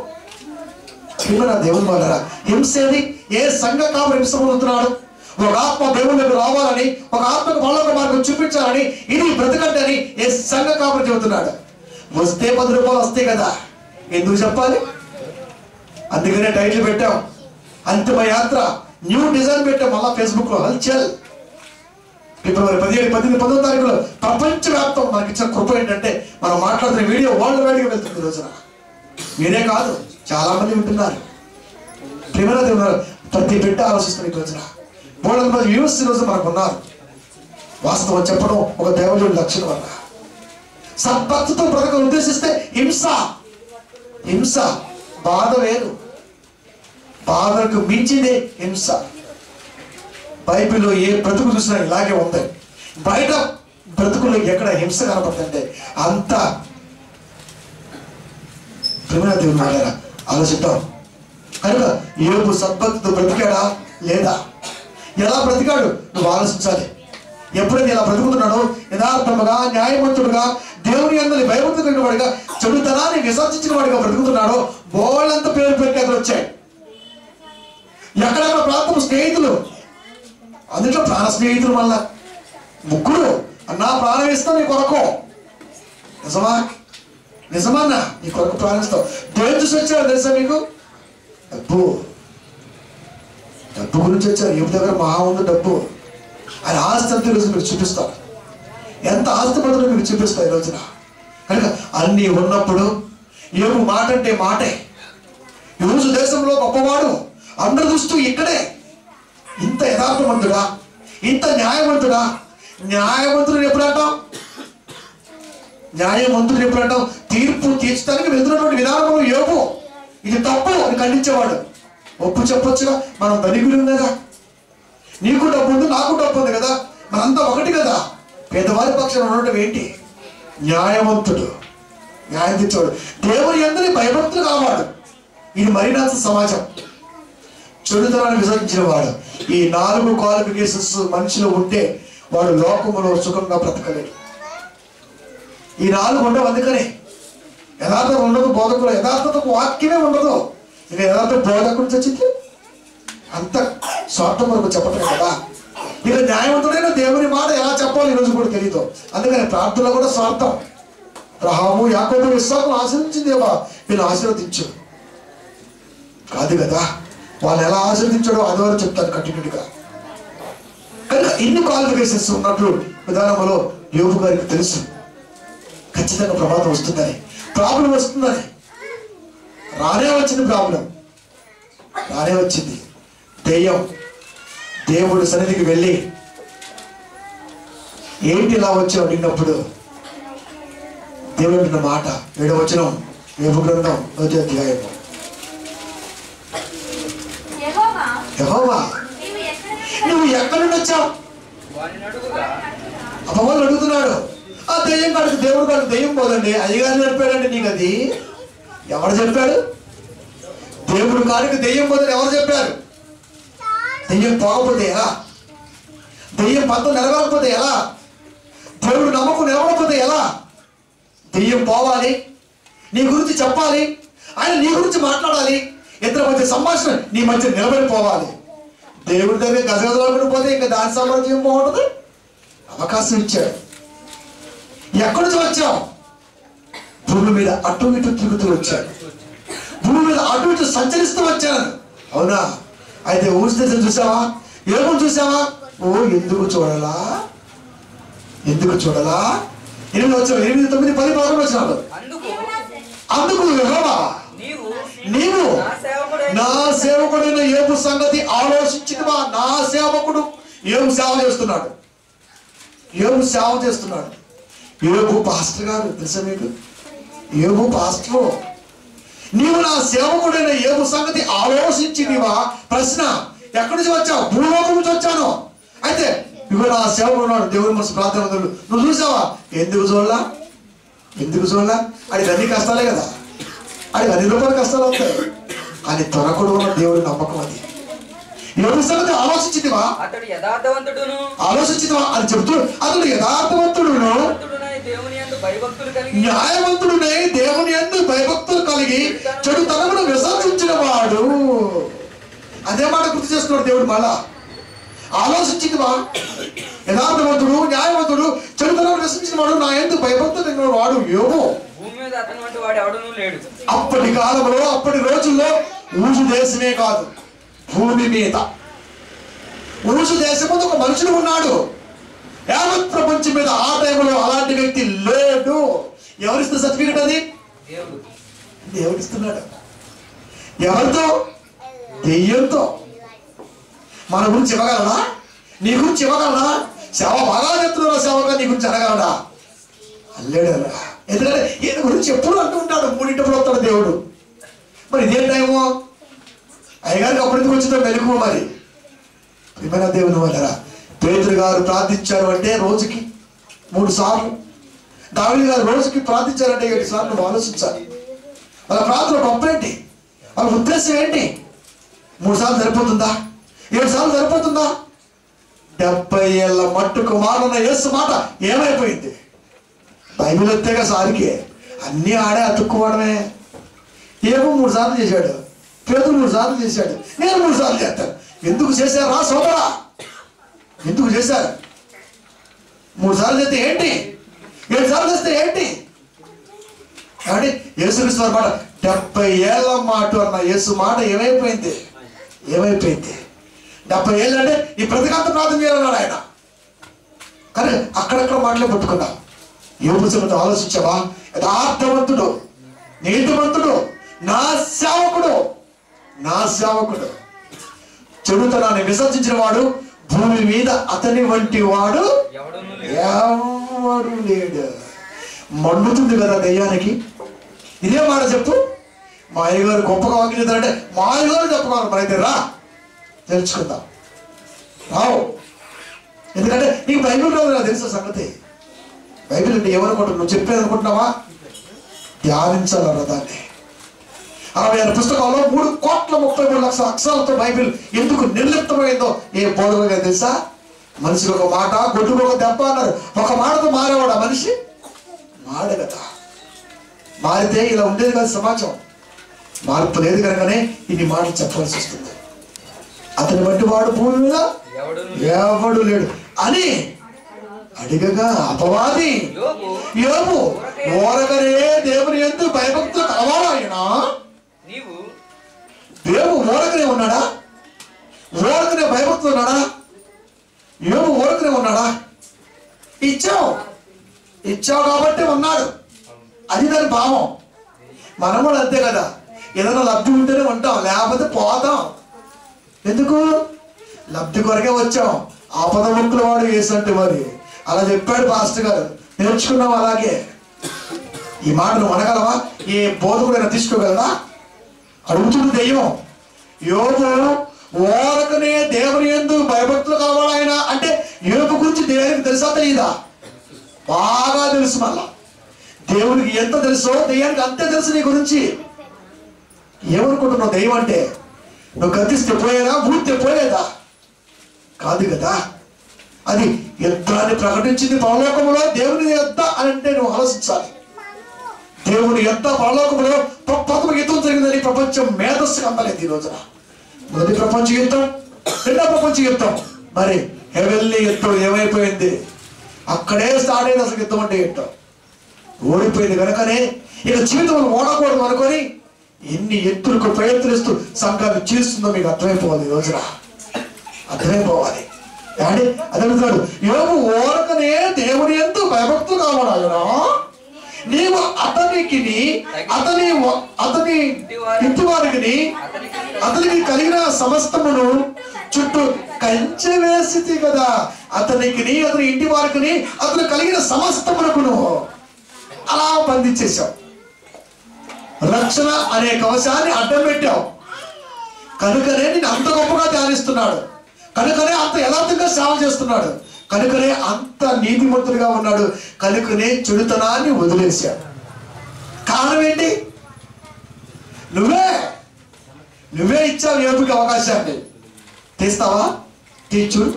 Speaker 1: నా దేవుని వాళ్ళ హింస ఏది? ఏ సంఘ కాపురి హింస పొందుతున్నాడు? ఒక ఆత్మ దేవుళ్ళకి రావాలని, ఒక ఆత్మకు వాళ్ళొక మార్గం చూపించాలని, ఇది బ్రతకండి అని ఏ సంఘ కాపురి చెబుతున్నాడు. వస్తే 10 రూపాయలు వస్తాయి కదా, ఎందుకు చెప్పాలి? అందుకనే టైటిల్ పెట్టాం, అంతిమ యాత్ర, న్యూ డిజైన్ పెట్టాం. మళ్ళా ఫేస్బుక్ లో హల్చల్. ఫిబ్రవరి 17, 18, 19 తారీఖులో ప్రపంచవ్యాప్తం మనకి ఇచ్చిన కృప ఏంటంటే మనం మాట్లాడుతున్న వీడియో వరల్డ్ వైడ్ గా వెళ్తుంది. ఈ రోజున మీరే కాదు, చాలా మంది వింటున్నారు. ప్రేమలో దేవుడు ప్రతి బిడ్డ ఆలోచిస్తున్న ఈ రోజున బోర్డు మంది వ్యూస్ ఈ రోజు మనకు ఉన్నారు. వాస్తవం చెప్పడం ఒక దేవుడి లక్షణం అన్న. సద్భక్తితో బ్రతక ఉద్దేశిస్తే హింస, హింస బాధ వేరు, బాధకు మించిందే హింస. బైబిల్లో ఏ బ్రతుకు చూసినా ఇలాగే ఉంది. బయట బ్రతుకుల్లో ఎక్కడ హింస కనపడుతుంటే అంత ప్రేమ దేవుని వాళ్ళ ఆలోచిద్దాం. కనుక యోబు సద్భక్తితో బ్రతికాడా లేదా? ఎలా బ్రతికాడు నువ్వు ఆలోచించాలి. ఎప్పుడైతే ఇలా బ్రతుకుతున్నాడో యథార్థముగా, న్యాయవంతుడుగా, దేవుని యందు భయభక్తి కలిగిన వాడిగా, చెడుతనాన్ని విసర్జించిన వాడిగా బ్రతుకుతున్నాడో బోళ్ళంత పేరు ప్రఖ్యాతులు వచ్చాయి. ఎక్కడెక్కడ ప్రాంతం స్నేహితులు, అందులో ప్రాణ స్నేహితులు వల్ల 3 అన్నా ప్రాణం ఇస్తాం నీ కొరకు. నిజమా? నిజమన్నా నీ కొరకు ప్రాణిస్తావు. దేని చూసి వచ్చాడు తెలుసా మీకు? డబ్బు. డబ్బు గురించి వచ్చారు. యువ దగ్గర మహా ఉంది డబ్బు. ఆయన ఆస్తి అంతా ఈరోజు మీకు చూపిస్తాను. ఎంత ఆస్తి పడుతుందో మీకు చూపిస్తా ఈ రోజున. కనుక అన్నీ ఉన్నప్పుడు యోబు మాట అంటే మాటే. ఈరోజు దేశంలో గొప్పవాడు, అందరు చూస్తూ ఇక్కడే. ఇంత యథార్థవంతుడా, ఇంత న్యాయవంతుడా. న్యాయవంతుడు ఎప్పుడు అంటాం? న్యాయవంతుడు ఎప్పుడు అంటాం? తీర్పు తీర్చడానికి వెళ్తున్నటువంటి విధానంలో యోబు ఇది తప్పు అని ఖండించేవాడు. ఒప్పు చెప్పొచ్చుగా, మనం ధనికులు కదా, నీకు డబ్బు ఉంది, నాకు డబ్బు ఉంది కదా, మనంతా ఒకటి కదా. పేదవారి పక్షాన ఉండటం ఏంటి? న్యాయవంతుడు, న్యాయం తెచ్చేవాడు, దేవుని యందు భయభక్తులు కావాడు. ఇది మరీనాథ సమాజం. చెడుతనాన్ని విసర్జించిన వాడు. ఈ 4 క్వాలిఫికేషన్స్ మనిషిలో ఉంటే వాడు లోకములో సుఖంగా బ్రతకలేడు. ఈ 4 ఉండవు. అందుకనే యథార్థత ఉండదు బోధకులు. యథార్థతకు వాక్యమే ఉండదు. ఇక యథార్థ బోధకుడు చచ్చితే అంత స్వార్థం వరకు చెప్పటం కదా. ఇక న్యాయవంతుడైన దేవుని మాట ఎలా చెప్పాలి ఈరోజు కూడా తెలియదు. అందుకని ప్రార్థనలో కూడా స్వార్థం. అబ్రహాము, యాకోబు, ఇస్సాకును ఆశీర్వదించిందేవా, వీళ్ళు ఆశీర్వదించు కాదు కదా. వాళ్ళు ఎలా ఆశీర్వదించాడో అది వరకు చెప్తాను కంటిన్యూగా. కనుక ఇన్ని క్వాలిఫికేషన్స్ ఉన్నట్లు విధానంలో యోబు గారికి తెలుసు ఖచ్చితంగా ప్రమాదం వస్తుందని, ప్రాబ్లం వస్తుందని. రానే వచ్చింది ప్రాబ్లం, రానే వచ్చింది. దెయ్యం దేవుడి సన్నిధికి వెళ్ళి ఏంటి ఇలా వచ్చావు అడిగినప్పుడు దేవుడు అన్న మాట 7వ వచనం యోబు గ్రంథం 1వ అధ్యాయం. యెహోవా నువ్వు ఎక్కడి నుండి వచ్చావు? అపవాళ్ళు అడుగుతున్నాడు. ఆ దెయ్యం కాడికి దేవుడు కాడికి దెయ్యం పోదండి, అయ్యగారు చెప్పాడండి నీకు. అది ఎవరు చెప్పాడు? దేవుడు కాడికి దెయ్యం పోదని ఎవరు చెప్పారు? దెయ్యం పోకపోతే ఎలా? దెయ్యం పంతం నిలవకపోతే ఎలా? దేవుడు నమ్మకం నిలవకపోతే ఎలా? దెయ్యం పోవాలి, నీ గురించి చెప్పాలి, ఆయన నీ గురించి మాట్లాడాలి, ఇద్దరి మధ్య సంభాషణ నీ మధ్య నిలబడిపోవాలి. దేవుడి దగ్గర గజగజలాడుకుంటూ పోతే ఇంకా దాని సామ్రాజ్యం బాగుంటుంది. అవకాశం ఇచ్చాడు. ఎక్కడి నుంచి వచ్చావు? భూమి మీద అటు ఇటు తిరుగుతూ వచ్చాడు. భూమి మీద అటు ఇటు సంచరిస్తూ వచ్చాను. అవునా? అయితే ఊరిదేశం చూసావా? ఏమో చూసావా? ఓ ఎందుకు చూడాలా? ఎందుకు చూడాలా? 8 వచ్చావు, 8, 9, 10, 11 వచ్చినాడు. అందుకు యెహోవా నీవు నా సేవకుడైన యోబు సంగతి ఆలోచించినవా? నా సేవకుడు యోబు సేవ చేస్తున్నాడు. యోబు సేవ చేస్తున్నాడు. యోబు పాస్టర్ గారు తెలుసా మీకు? యోబు పాస్టర్. నీవు నా సేవకుడైన యోబు సంగతి ఆలోచించినవా? ప్రశ్న, ఎక్కడి నుంచి వచ్చావు? భూలోకం నుంచి వచ్చాను. అయితే ఇవి నా సేవకుడు ఉన్నాడు, దేవుని మనసు ప్రార్థన నువ్వు చూసావా? ఎందుకు చూడలా? ఎందుకు చూడలా? అది అన్ని కష్టాలే కదా. అది 10 రూపాయల కష్టాలు వస్తాయి, కానీ తొనకుడు ఉన్న దేవుడి నమ్మకం అది. యోబు సంగతి ఆలోచించితివా?
Speaker 2: అతడు యథార్థవంతుడును,
Speaker 1: ఆలోచించితివా అని చెబుతూ అతడు యథార్థవంతుడును, న్యాయవంతుడునే, దేవుని యందు భయభక్తులు కలిగి చెడుతనమును విసర్జించిన వాడు. అదే మాట గుర్తు చేస్తున్నాడు దేవుడు. మళ్ళా ఆలోచించితివా? యథార్థవంతుడు, న్యాయవంతుడు, చెడుతనమును విసర్జించిన వాడు, నా యందు భయభక్తులు కలిగిన వాడు యోబు. అప్పటి కాలంలో, అప్పటి రోజుల్లో ఊజు దేశమే కాదు, భూమి మీద ఊజు దేశం ఒక మనుషుడు ఉన్నాడు. యావత్ ప్రపంచం మీద ఆ టైంలో అలాంటి వ్యక్తి లేడు. ఎవరిస్తే సర్టిఫికెట్ అది? దేవుడిస్తున్నాడు. ఎవరితో? దెయ్యంతో. మన గురించి ఇవ్వగలడా? నీ గురించి ఇవ్వగలడా? సేవ బాగా చెప్తున్నారా? సేవగా నీ గురించి అనగలడా? అల్లేడా. ఎందుకంటే ఈయన గురించి ఎప్పుడు అంటూ ఉంటాడు. 3 వస్తాడు దేవుడు. మరి ఇదే టైము అయ్యగారికి అప్పటికి వచ్చిందో మెలుగు. మరి ప్రియమైన దేవుని వల్లరా, పేతురు గారు ప్రార్థించారు అంటే రోజుకి 3 సార్లు, దావీదు గారు రోజుకి ప్రార్థించారంటే 7 సార్లు. నువ్వు ఆలోచించాలి. వాళ్ళ ప్రార్థన గొప్పేంటి? వాళ్ళ ఉద్దేశం ఏంటి? 3 సార్లు సరిపోతుందా? 7 సార్లు సరిపోతుందా? 70 ఏళ్ళ మట్టుకు మారున్న యేసు మాట ఏమైపోయింది? బైబిల్ ఎత్తేగా సారికి అన్నీ ఆడే అతుక్కోవడమే. ఏమో 3 సార్లు చేశాడు, పేతురు 3 సార్లు చేశాడు, నేను 3 సార్లు చేస్తాను. ఎందుకు చేశారు రా సోదరా? ఎందుకు చేశారు? 3 సార్లు చేస్తే ఏంటి? 7 సార్లు చేస్తే ఏంటి? కాబట్టి యేసుక్రీస్తు వారి మాట 70 ఏళ్ళ మాట అన్న యేసు మాట ఏమైపోయింది? ఏమైపోయింది? 70 ఏళ్ళు అంటే ఈ ప్రతికాంత ప్రార్థన చేయాలన్నాడు ఆయన. కానీ అక్కడక్కడ మాటలే పట్టుకున్నా. యోబు సంగతి ఆలోచించావా? యథార్థవంతుడు, నీతివంతుడు, నా సేవకుడు, నా సేవకుడు, చెడుతనాన్ని విసర్జించిన వాడు, భూమి మీద అతని వంటి వాడు ఎవడు లేడు. మండుతుంది కదా దయ్యానికి. ఇదే మాట చెప్పు. మా అయ్యగారు గొప్పగా వాక్యం, మా అయ్యగారు చెప్పుకోవాలి. మరి అయితే రా తెలుసుకుందాం. రావు. ఎందుకంటే నీకు బైబిల్ రోజు నాకు తెలుసు సంగతి. బైబిల్ అంటే ఏమనుకుంటున్నావు? నువ్వు చెప్పేది అనుకుంటున్నావా? ధ్యానించాలన్న దాన్ని. 66 పుస్తకాల్లో 3,33,00,000 అక్షరాలతో బైబిల్ ఎందుకు నిర్లిప్తమైందో ఏ బోధకుగా తెలుసా? మనిషికి ఒక మాట, గొడ్డుకు ఒక దెబ్బ అన్నారు. ఒక మాటతో మారేవాడు ఆ మనిషి? మారే కదా. మారితే ఇలా ఉండేది కదా సమాజం. మార్పు లేదు కనుకనే ఇన్ని మాటలు చెప్పాల్సి వస్తుంది. అతని బట్టి వాడు భూమి మీద ఎవడు లేడు అని అడిగగా అపవాది యోబు ఓరగనే దేవుని యందు భయభక్తులు కలవాడా? ఆయన యోబు ఓరకనే ఉన్నాడా? ఓరకనే భయభక్తులు ఉన్నాడా? యోబు ఓరకనే ఉన్నాడా? ఇచ్చావు కాబట్టి ఉన్నాడు. అది దాని భావం. మనం కూడా అంతే కదా. ఏదైనా లబ్ధి ఉంటేనే ఉంటాం, లేకపోతే పోతాం. ఎందుకు? లబ్ధి కొరకే వచ్చాం. ఆపద ముక్కుల వాడు వేసంటే మరి అలా చెప్పాడు పాస్టర్ గారు. నేర్చుకున్నాం అలాగే. ఈ మాట నువ్వు అనగలవా? ఏ బోధకుడైనా తీసుకోగలరా? అడుగుతుంది దెయ్యం. యోబు ఓరకనే దేవుని యందు భయభక్తులు కావాలి ఆయన అంటే యోబు గురించి దేవునికి తెలుసా తెలీదా? బాగా తెలుసు. మళ్ళా దేవునికి ఎంత తెలుసో దెయ్యానికి అంతే తెలుసు నీ గురించి. ఏమనుకుంటున్నావు దెయ్యం అంటే? నువ్వు గతిస్తే పోయేదా? ఊరితే పోయేదా? కాదు కదా. అది యుద్ధాన్ని ప్రకటించింది పరలోకములో. దేవుని యుద్ధ అని అంటే నువ్వు ఆలోచించాలి. దేవుని యుద్ధ పరలోకములో ప్రథమ యుద్ధం జరిగిందని ప్రపంచం మేధస్సుకు అందలేదు ఈ రోజున. మొదటి ప్రపంచ యుద్ధం, రెండో ప్రపంచ యుద్ధం. మరి హెవెన్లీ యుద్ధం ఏమైపోయింది? అక్కడే స్టార్ట్ అయింది అసలు యుద్ధం అంటే ఏంటో. ఓడిపోయింది కనుకనే ఇక జీవితంలో ఓడకూడదు అనుకొని ఎన్ని ఎత్తులకు ప్రయత్నిస్తూ సంఘాన్ని చేస్తుందో మీకు అర్థమైపోవాలి ఈ రోజున. అర్థమైపోవాలి. అదే అడుగుతాడు యోబు ఓరకనే దేవుని యందు భయభక్తులు కావాలా? నీవు అతనికి ఇంటివారికి అతనికి కలిగిన సమస్తమును చుట్టూ కంచె వేసితి కదా. అతనికి అతని ఇంటి వారికి అతను కలిగిన సమస్తమునకును అలా బంధించేశావు. రక్షణ అనే కవచాన్ని అడ్డం పెట్టావు. కనుకనే నేను అంత గొప్పగా ధ్యానిస్తున్నాడు, కనుకనే అంత యథార్థంగా సేవ చేస్తున్నాడు, కనుకనే అంత నీతిమంతుడిగా ఉన్నాడు, కనుకనే చెడుతనాన్ని వదిలేశాడు. కారణం ఏంటి? నువ్వే ఇచ్చావు యోబుకి అవకాశాన్ని. తీస్తావా? తీర్చుడు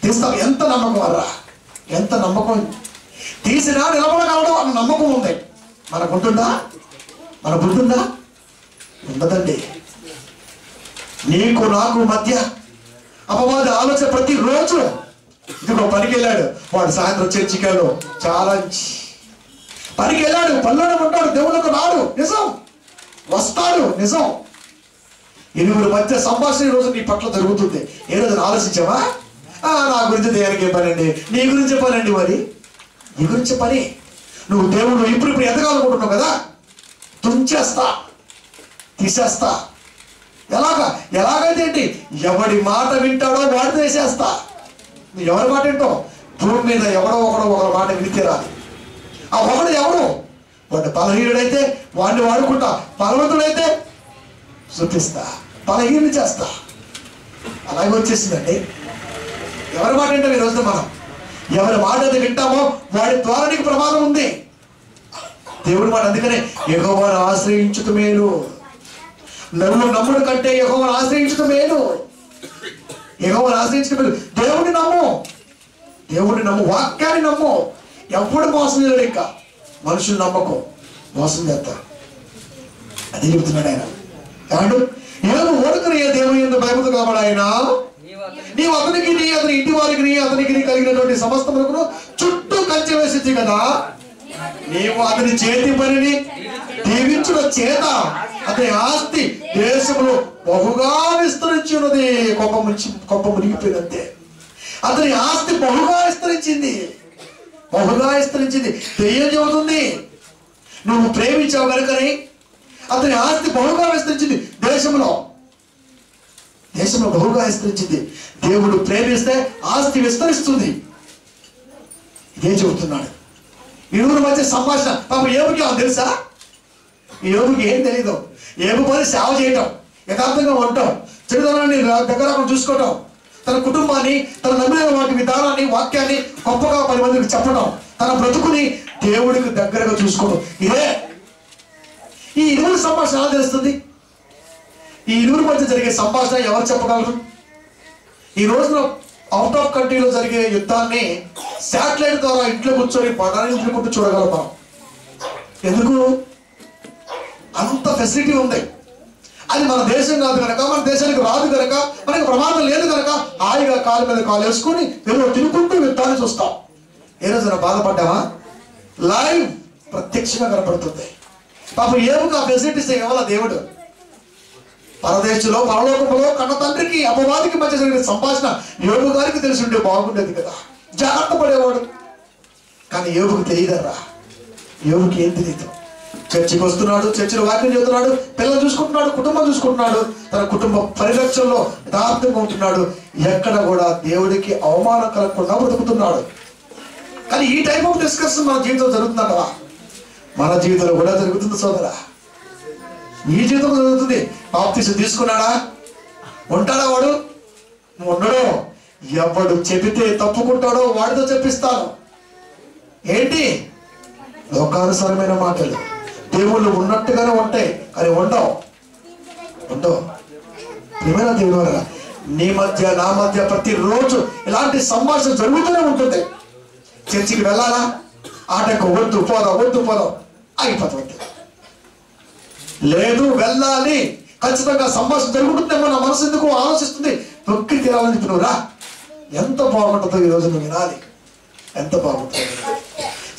Speaker 1: తీస్తావు. ఎంత నమ్మకం అర్రా, ఎంత నమ్మకం. తీసినా నిలబడగలడు అన్న నమ్మకం ఉంది. మనకుంటుందా? ఉండదండి. నీకు నాకు మధ్య అపవాది ఆలోచన ప్రతిరోజు. ఇదిగో పనికి వెళ్ళాడు వాడు, సాయంత్రం చర్చికి వెళ్ళాడు, చాలా పనికి వెళ్ళాడు, పనిలోనే ఉంటాడు, దేవుళ్ళకు రాడు, నిజం, వస్తాడు, నిజం. ఇరువురి మధ్య సంభాషణ ఈ రోజు నీ పట్ల జరుగుతుంది. ఏ రోజు ఆలోచించావా? నా గురించి దేనికి పనండి, నీ గురించి పనండి. మరి నీ గురించి పని. నువ్వు దేవుడు ఇప్పుడు ఎదగాలనుకుంటున్నావు కదా, తుంచేస్తా, తీసేస్తా. ఎలాగైతే ఏంటి, ఎవడి మాట వింటాడో వాడితో వేసేస్తా. నువ్వు ఎవరి మాట వింటావు? భూమి మీద ఎవడో ఒకడు మాట వినితే రాదు. ఆ ఒకడు ఎవడు? వాడు బలహీనుడైతే వాడిని వాడుకుంటా, బలవంతుడైతే శృతిస్తా, బలహీనుని చేస్తా. అలాగే వచ్చేసిందండి. ఎవరి మాట వింటాం ఈ రోజున మనం? ఎవరి మాట అయితే వింటామో వాడి ద్వారా నీకు ప్రమాదం ఉంది. దేవుడి మాట అందుకనే యెహోవాను ఆశ్రయించుట మేలు, నమ్ముడు కంటే యెహోవాను ఆశ్రయించుట మేలు. యెహోవాను ఆశ్రయించుట మేలు. దేవుడిని నమ్ము, వాక్యాన్ని నమ్ము. ఎప్పుడు మోసం చేయడు. ఇంకా మనుషులు నమ్మకం, మోసం చేస్తారు. అదే చెబుతున్నాడు ఆయన. ఏమండు? ఏదో ఓడుకుని ఏ దేవుని యందు భయముతో కాబట్టి ఆయన నీవు అతనికి అతని ఇంటి వారికి అతనికి కలిగినటువంటి సమస్తములకు చుట్టూ కంచె వేసింది కదా. నీవు అతని చేతి పనిని దీవించుట చేత అతని ఆస్తి దేశంలో బహుగా విస్తరించి ఉన్నది. కొప్ప మునిగిపోయినంతే. అతని ఆస్తి బహుగా విస్తరించింది. దెయ్యం చెబుతుంది నువ్వు ప్రేమించావు కనుకని అతని ఆస్తి బహుగా విస్తరించింది. దేశంలో బహుగా విస్తరించింది. దేవుడు ప్రేమిస్తే ఆస్తి విస్తరిస్తుంది. ఇదే చెబుతున్నాడు. ఇరువురి మధ్య సంభాషణ. పాపం యోబుకి తెలుసా? ఈ యోబుకి ఏం తెలీదు. యోబు పని సేవ చేయటం, యథార్థంగా ఉండటం, చెడుదనాన్ని దగ్గర చూసుకోవటం, తన కుటుంబాన్ని, తన నమ్మిన వాటి విధానాన్ని, వాక్యాన్ని గొప్పగా 10 మందికి చెప్పడం, తన బ్రతుకుని దేవుడికి దగ్గరగా చూసుకోవడం. ఇదే ఈ ఇరువురి సంభాషణ ఎలా తెలుస్తుంది? ఈ ఇరువురి మధ్య జరిగే సంభాషణ ఎవరు చెప్పగలరు? ఈ రోజున అవుట్ ఆఫ్ కంట్రీలో జరిగే యుద్ధాన్ని శాటిలైట్ ద్వారా ఇంట్లో కూర్చొని పడాన్ని కూర్చొని చూడగలం మనం. ఎందుకు? అంత ఫెసిలిటీ ఉంది. అది మన దేశం కాదు కనుక, మన దేశానికి రాదు కనుక, మనకి ప్రమాదం లేదు కనుక హాయిగా కాలు మీద కాలు వేసుకొని ఎవరో తినుకుంటూ యుద్ధాన్ని చూస్తాం. ఏ రోజున బాధపడ్డావా? లైవ్ ప్రత్యక్షంగా కనపడుతుంది. పాపం ఏముగా ఆ ఫెసిలిటీస్ ఇవ్వాల దేవుడు. పరదేశంలో పరలోకంలో కన్న తండ్రికి అపవాదికి మధ్య జరిగిన సంభాషణ యోబు గారికి తెలిసి ఉంటే బాగుండేది కదా, జాగ్రత్త పడేవాడు. కానీ యోబుకి తెలియదరా. యోబుకి ఏం తెలియదు. చర్చికి వస్తున్నాడు, చర్చిలో వాక్యం చెబుతున్నాడు, పిల్లలు చూసుకుంటున్నాడు, కుటుంబం చూసుకుంటున్నాడు, తన కుటుంబ పరిరక్షణలో యథార్థంగా ఉంటున్నాడు. ఎక్కడ కూడా దేవుడికి అవమానం కలగకుండా బ్రతుకుతున్నాడు. కానీ ఈ టైప్ ఆఫ్ డిస్కషన్ మన జీవితంలో జరుగుతుందా కదా? మన జీవితంలో కూడా జరుగుతుంది సోదరా. ఈ జీవితంలో జరుగుతుంది. బాప్తీసం తీసుకున్నాడా? ఉంటాడా వాడు? ఉండడు. ఎవడు చెబితే తప్పుకుంటాడో వాడితో చెప్పిస్తాను. ఏంటి? లోకానుసారమైన మాటలు. దేవుళ్ళు ఉన్నట్టుగానే ఉంటాయి కానీ ఉండవు. ప్రియమైన దేవుడు వల్ల నీ మధ్య నా మధ్య ప్రతిరోజు ఇలాంటి సంభాషణ జరుగుతూనే ఉంటుంది. చర్చికి వెళ్ళాలా? ఆటకు వద్దు పోదాం అయిపోతుంది. లేదు వెళ్ళాలి, ఖచ్చితంగా సంభాషణ జరుగుతుందేమో నా మనసు ఎందుకు ఆలోచిస్తుంది. తొక్కి తీరాలని చెప్పి రా. ఎంత బాగుంటుందో ఈ రోజు నువ్వు వినాలి. ఎంత బాగుంటుంది.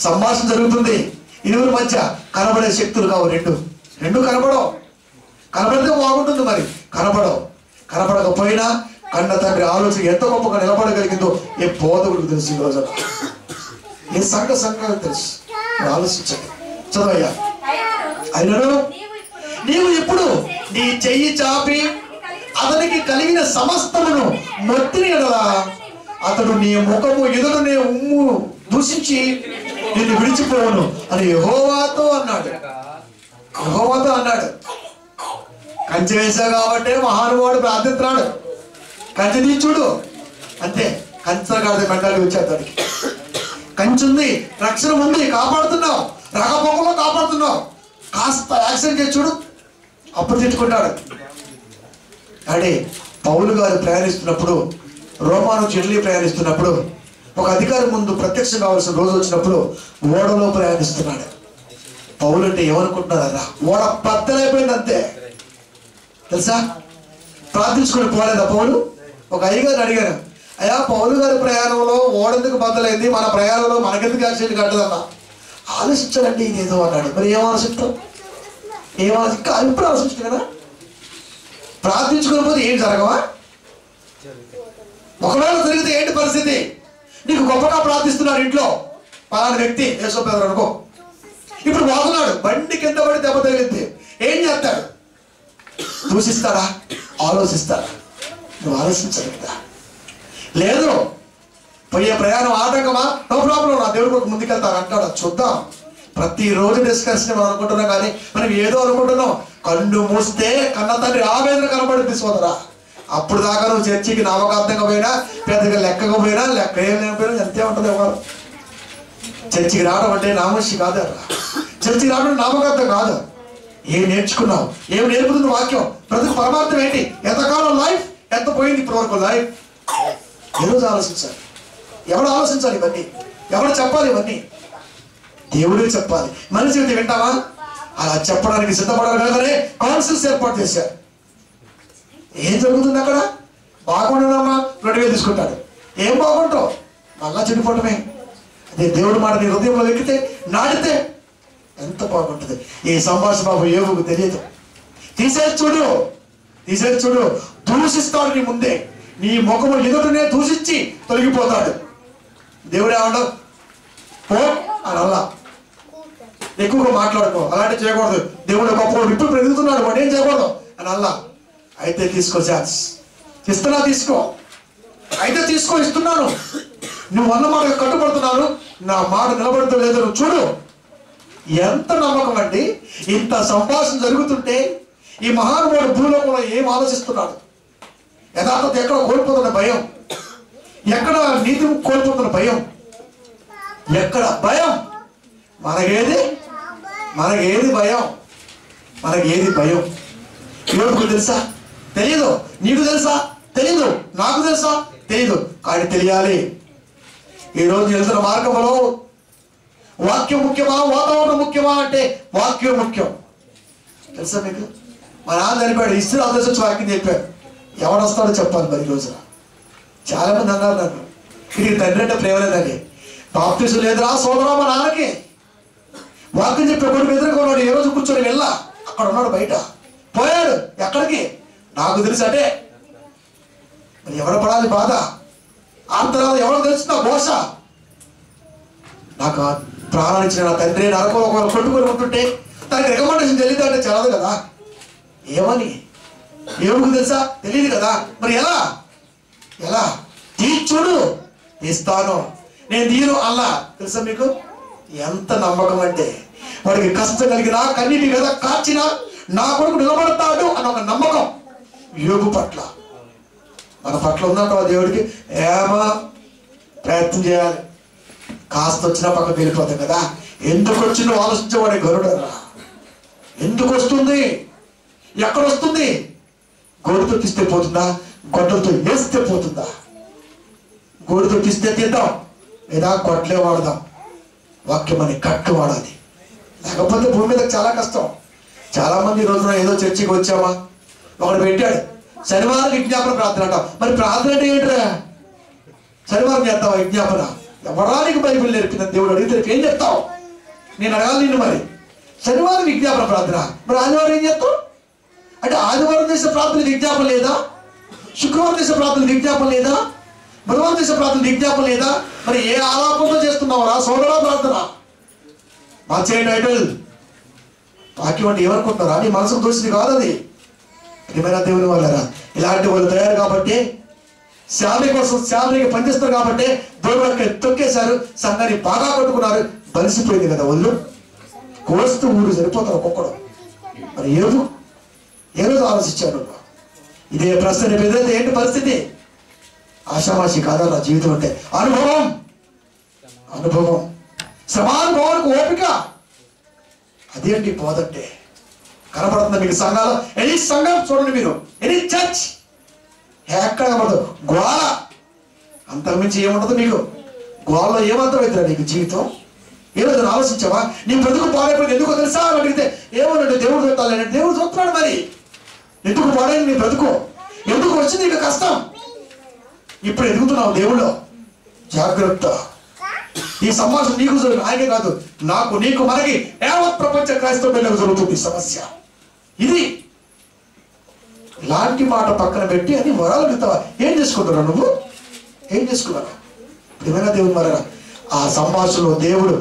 Speaker 1: సంభాషణ జరుగుతుంది. ఇరువురి మధ్య కనబడే శక్తులు కావు. రెండు కనబడితే బాగుంటుంది. మరి కనబడకపోయినా కన్న తండ్రి ఆలోచన ఎంత గొప్పగా నిలబడగలిగిందో ఏ బోధకుడికి తెలుసు. ఈ రోజున ఏ సంఘాలకు తెలుసు. ఆలోచించండి. చదవయ్యా. అయినను నీవు ఇప్పుడు నీ చెయ్యి చాపి అతనికి కలిగిన సమస్తమును మొత్తిని ఎడలా అతడు నీ ముఖము ఎదురునే ఉమ్ము దూషించి నిన్ను విడిచిపోవును అని యెహోవాతో అన్నాడు. కంచె వేసావు కాబట్టి మహానుభావుడు ప్రార్థిస్తున్నాడు. కంచె తీర్చుడు అంతే. కంచె కాదు మెంటాలిటీ వచ్చేది దానికి. కంచె ఉంది, రక్షణ ఉంది, కాపాడుతున్నావు, రగపొగలో కాపాడుతున్నావు. కాస్త యాక్సిడెంట్ చేసి చూడు, అప్పుడు తిట్టుకుంటాడు. అంటే పౌలు గారు ప్రయాణిస్తున్నప్పుడు, రోమా నుంచి ఇటలీ ప్రయాణిస్తున్నప్పుడు, ఒక అధికారి ముందు ప్రత్యక్షం కావాల్సిన రోజు వచ్చినప్పుడు ఓడలో ప్రయాణిస్తున్నాడు. పౌలు అంటే ఏమనుకుంటున్నారా? ఓడ బద్దలైపోయింది అంతే. తెలుసా? ప్రార్థించుకొని పోలేదా పౌలు? ఒక అయ్యగారిని అడిగారు, అయ్యా పౌలు గారి ప్రయాణంలో ఓడెందుకు బద్దలైంది, మన ప్రయాణంలో మనకెందుకు యాక్సిడెంట్ కట్టదన్నా? ఆలోచించాలండి ఇదేదో అన్నాడు. మరి ఏం ఆలోచిస్తాం? ఇంకా ఇప్పుడు ఆలోచించు కదా. ప్రార్థించుకుని పోతే ఏం జరగవా? ఒకవేళ జరిగితే ఏంటి పరిస్థితి? నీకు గొప్పగా ప్రార్థిస్తున్నాడు ఇంట్లో పలానా వ్యక్తి, యేసు పేదరు అనుకో, ఇప్పుడు పోతున్నాడు, బండి కింద పడి దెబ్బ తగిలింది, ఏం చేస్తాడు? దూషిస్తాడా? ఆలోచిస్తాడా? నువ్వు ఆలోచించాలి కదా. లేదు, పోయే ప్రయాణం ఆటంకమా, నో ప్రాబ్లం, నా దేవుడు ఒక ముందుకెళ్తాను అంటాడు. చూద్దాం. ప్రతిరోజు డిస్కషన్ మనం అనుకుంటున్నాం, కానీ మనం ఏదో అనుకుంటున్నాం. కన్ను మూస్తే కన్న తండ్రి ఆవేదన కనబడుద్ది సోదరా. అప్పుడు దాకా నువ్వు చర్చికి నామకార్థంగా పోయినా, పెద్దగా లెక్కగా పోయినా, లెక్క ఏం లేకపోయినా ఎంతే ఉంటుంది ఎవరు. చర్చికి రావడం అంటే నామోషి కాదు. చర్చికి రావడం నామకార్థం కాదు. ఏం నేర్చుకున్నావు? ఏం నేర్పుతుంది వాక్యం? ప్రతి పరమార్థం ఏంటి? ఎంతకాలం లైఫ్, ఎంత పోయింది ఇప్పటి వరకు లైఫ్? ఈరోజు ఆలోచించాలి. ఎవరు ఆలోచించాలి ఇవన్నీ? ఎవరు చెప్పాలి ఇవన్నీ? దేవుడే చెప్పాలి. మనిషి చెబితే వింటావా? అలా చెప్పడానికి సిద్ధపడాలి కదనే కౌన్సిల్స్ ఏర్పాటు చేశారు. ఏం జరుగుతుంది అక్కడ? బాగుండదమ్మా 2000 తీసుకుంటాడు. ఏం బాగుంటావు? మళ్ళా చెడిపోవటమే. అదే దేవుడు మాట నీ హృదయంలో ఎక్కితే, నాటితే ఎంత బాగుంటుంది. ఈ సంభాషణ బాబు యోగుకు తెలియదు. తీసేసి చూడు, దూషిస్తాడు నీ ముందే, నీ ముఖము ఎదుటనే దూషించి తొలగిపోతాడు. దేవుడు ఏమన్నా పో అని అలా ఎక్కువగా మాట్లాడుకో, అలాంటివి చేయకూడదు. దేవుడు గొప్పవాడు, ఇప్పుడు పెరుగుతున్నాడు, వాడు ఏం చేయకూడదు అని అలా. అయితే తీసుకో, ఛాన్స్ ఇస్తున్నా, తీసుకో. అయితే తీసుకో, ఇస్తున్నాను. నువ్వు అన్న మాట కట్టుబడుతున్నాను, నా మాట నిలబడుతూ లేదు. నువ్వు చూడు ఎంత నమ్మకం అండి. ఇంత సంభాషణ జరుగుతుంటే ఈ మహానుభావుడు భూలోకంలో ఏం ఆలోచిస్తున్నాడు? యథార్థత ఎక్కడ కోల్పోతున్న భయం, ఎక్కడ నీతి కోల్పోతున్న భయం, ఎక్కడ భయం? మనకేది భయం? మనకేది భయం? యోగుకు తెలుసా? తెలీదు. నీకు తెలుసా? తెలీదు. నాకు తెలుసా? తెలీదు. కానీ తెలియాలి. ఈరోజు వెళ్తున్న మార్గంలో వాక్యం ముఖ్యమా, వాతావరణం ముఖ్యమా అంటే వాక్యం ముఖ్యం. తెలుసా మీకు? మా నాన్న చనిపోయాడు, ఇస్రాయేలు దేశం వచ్చి వాక్యం చెప్పారు. ఎవడొస్తాడో చెప్పాలి. మరి ఈ రోజున చాలా మంది అన్నారు నన్ను, ఇది తండ్రి అంటే ప్రేమ లేదని. బాప్తిసం లేదురా సోదరా మా నాన్నకి. వాక్యం చెప్పే కొడుకు ఎదురుగా ఉన్నాడు. ఏ రోజు కూర్చొని వెళ్ళా, అక్కడ ఉన్నాడు, బయట పోయాడు. ఎక్కడికి? నాకు తెలుసు అంటే మరి ఎవరు పడాలి బాధ? ఆంతరాలు ఎవరు తెలుసు? ఘోష. నాకు ప్రాణాలు ఇచ్చిన నా తండ్రి నరకం ఒకరు కొట్టుకొని ఉంటుంటే దానికి రికమెండేషన్ తెలియదు అంటే చదవదు కదా. ఏమని ఎవరికి తెలుసా? తెలియదు కదా. మరి ఎలా తీర్చుడు? ఇస్తాను, నేను తీరు అల్లా. తెలుసా మీకు ఎంత నమ్మకం అంటే? వాడికి కష్టం కలిగినా, కన్నీటి కదా కాచినా నా కొడుకు నిలబడతాడు అన్న ఒక నమ్మకం యోగు పట్ల. మన పట్ల ఉన్నట్టు దేవుడికి ఏమా ప్రయత్నం చేయాలి. కాస్త వచ్చినా పక్కకు వెళ్ళిపోతాం కదా. ఎందుకు వచ్చిందో ఆలోచించేవాడే గరుడరా. ఎందుకు వస్తుంది? ఎక్కడ వస్తుంది? గోడుతో తీస్తే పోతుందా? గొడ్డలతో వేస్తే పోతుందా? గోడుతో తీస్తే తీద్దాం, లేదా గొడ్లే వాడదాం. వాక్యం అని కట్టు వాడాలి. లేకపోతే భూమి మీద చాలా కష్టం. చాలా మంది ఈ రోజున ఏదో చర్చికి వచ్చామా, ఒకడు పెట్టాడు శనివారం విజ్ఞాపన ప్రార్థన అంటాం. మరి ప్రార్థన అంటే ఏంట్రా? శనివారం చేస్తావా విజ్ఞాపన? ఎవరానికి బైబిల్ నేర్పిన దేవుడు అడిగితే ఏం చెప్తావు? నేను అడగాలి నిన్ను. మరి శనివారం విజ్ఞాపన ప్రార్థన, మరి ఆదివారం ఏం చేస్తావు? అంటే ఆదివారం చేసే ప్రార్థన విజ్ఞాపన లేదా? శుక్రవారం చేసే ప్రార్థన విజ్ఞాపన లేదా? బుధవారం చేసే ప్రార్థన విజ్ఞాపన లేదా? మరి ఏ ఆలాపంతో చేస్తున్నావురా సోదరా ప్రార్థన? మార్చేయండి టైటిల్. వాక్యం అంటే ఏమనుకుంటున్నారా? నీ మనసుకు దోషింది కాదు అది. ఏమైనా దేవుని వాళ్ళరా, ఇలాంటి వాళ్ళు తయారు కాబట్టి, శాలరీ కోసం శాలరీకి పనిచేస్తారు కాబట్టి దేవుడు తొక్కేశారు, సంఘాన్ని బాగా కొట్టుకున్నారు. బలిసిపోయింది కదా ఒళ్ళు, కోస్తూ ఊరు సరిపోతారు ఒక్కొక్కడు. మరి ఏ రోజు ఆలోచించాడు? ఇదే ప్రశ్న ఎదురైతే ఏంటి పరిస్థితి? ఆషామాషి కాదా నా జీవితం అంటే? అనుభవం, శ్రమానుభవానికి ఓపిక, అదేంటి పోదంటే. కనపడుతుంది మీకు సంఘాలు. ఎనీ సంఘం చూడండి మీరు, ఎనీ చర్చ్ ఎక్కడ కనపడదు, గోళ. అంతకుమించి ఏముండదు మీకు. గోళలో ఏమర్థమవుతుందా నీకు జీవితం? ఏదో ఆలోచించావా? నీ బ్రతుకు పాడైపోయింది ఎందుకో తెలుసా అని అడిగితే ఏమన్నాడు? దేవుడు చూస్తాడు. దేవుడు చూస్తున్నాడు. మరి ఎందుకు పాడైంది నీ బ్రతుకు? ఎందుకు వచ్చింది నీకు కష్టం? ఇప్పుడు ఎదుగుతున్నావు దేవుళ్ళు. జాగ్రత్త. ఈ సంభాషణ నీకు ఆయనే కాదు, నాకు, నీకు, మనకి, యావత్ ప్రపంచ క్రైస్తవ బిడ్డలకు జరుగుతుంది సమస్య ఇది. ఇలాంటి మాట పక్కన పెట్టి అని వరాలు అడుగుతావా? ఏం చేసుకుంటున్నావు నువ్వు? ఏం చేసుకున్నావు? ఏమైనా దేవుడు మరరా ఆ సంభాషణలో దేవుడు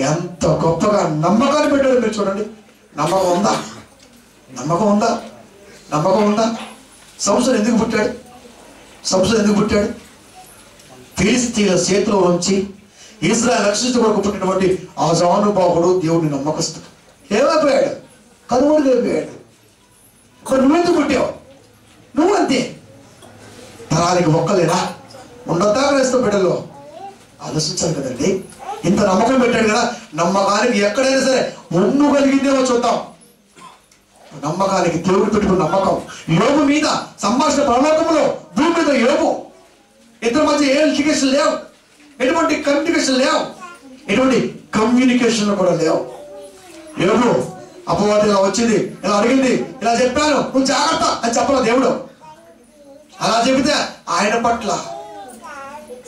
Speaker 1: ఎంత గొప్పగా నమ్మకాన్ని పెట్టాడు. మీరు చూడండి. నమ్మకం ఉందా? నమ్మకం ఉందా? నమ్మకం ఉందా? సంసోను ఎందుకు పుట్టాడు? సంసోను ఎందుకు పుట్టాడు? ఫిలిష్తీయుల చేతిలో ఉంచి ఇశ్రాయేలు రక్షించ కొరకు పుట్టినటువంటి ఆ జానుబాహుడు దేవుడిని నమ్మకస్తుడు. ఏమైపోయాడు? కనుమరుగు అయిపోయాడు. నువ్వెందుకు పుట్టావు? నువ్వు అంతే. తరానికి ఒక్కలేనా? ఉండొద్దా క్రైస్తవ బిడ్డల్లో? ఆలోచించాలి కదండి. ఇంత నమ్మకం పెట్టాడు కదా, నమ్మకానికి ఎక్కడైనా సరే ఒన్ను కలిగిందేమో చూద్దాం. నమ్మకానికి దేవుడు పెట్టుకున్న నమ్మకం. యోబు మీద సంభాషణ పరలోకంలో, భూమి మీద యోబు. ఇద్దరి మధ్య ఏ లిటిగేషన్ లేవు, ఎటువంటి కమ్యూనికేషన్ లేవు, ఎటువంటి కమ్యూనికేషన్ కూడా లేవు. యోబు అపవాది ఇలా వచ్చింది, ఇలా అడిగింది, ఇలా చెప్పాను, నువ్వు జాగ్రత్త అని చెప్పాల దేవుడు. అలా చెబితే ఆయన పట్ల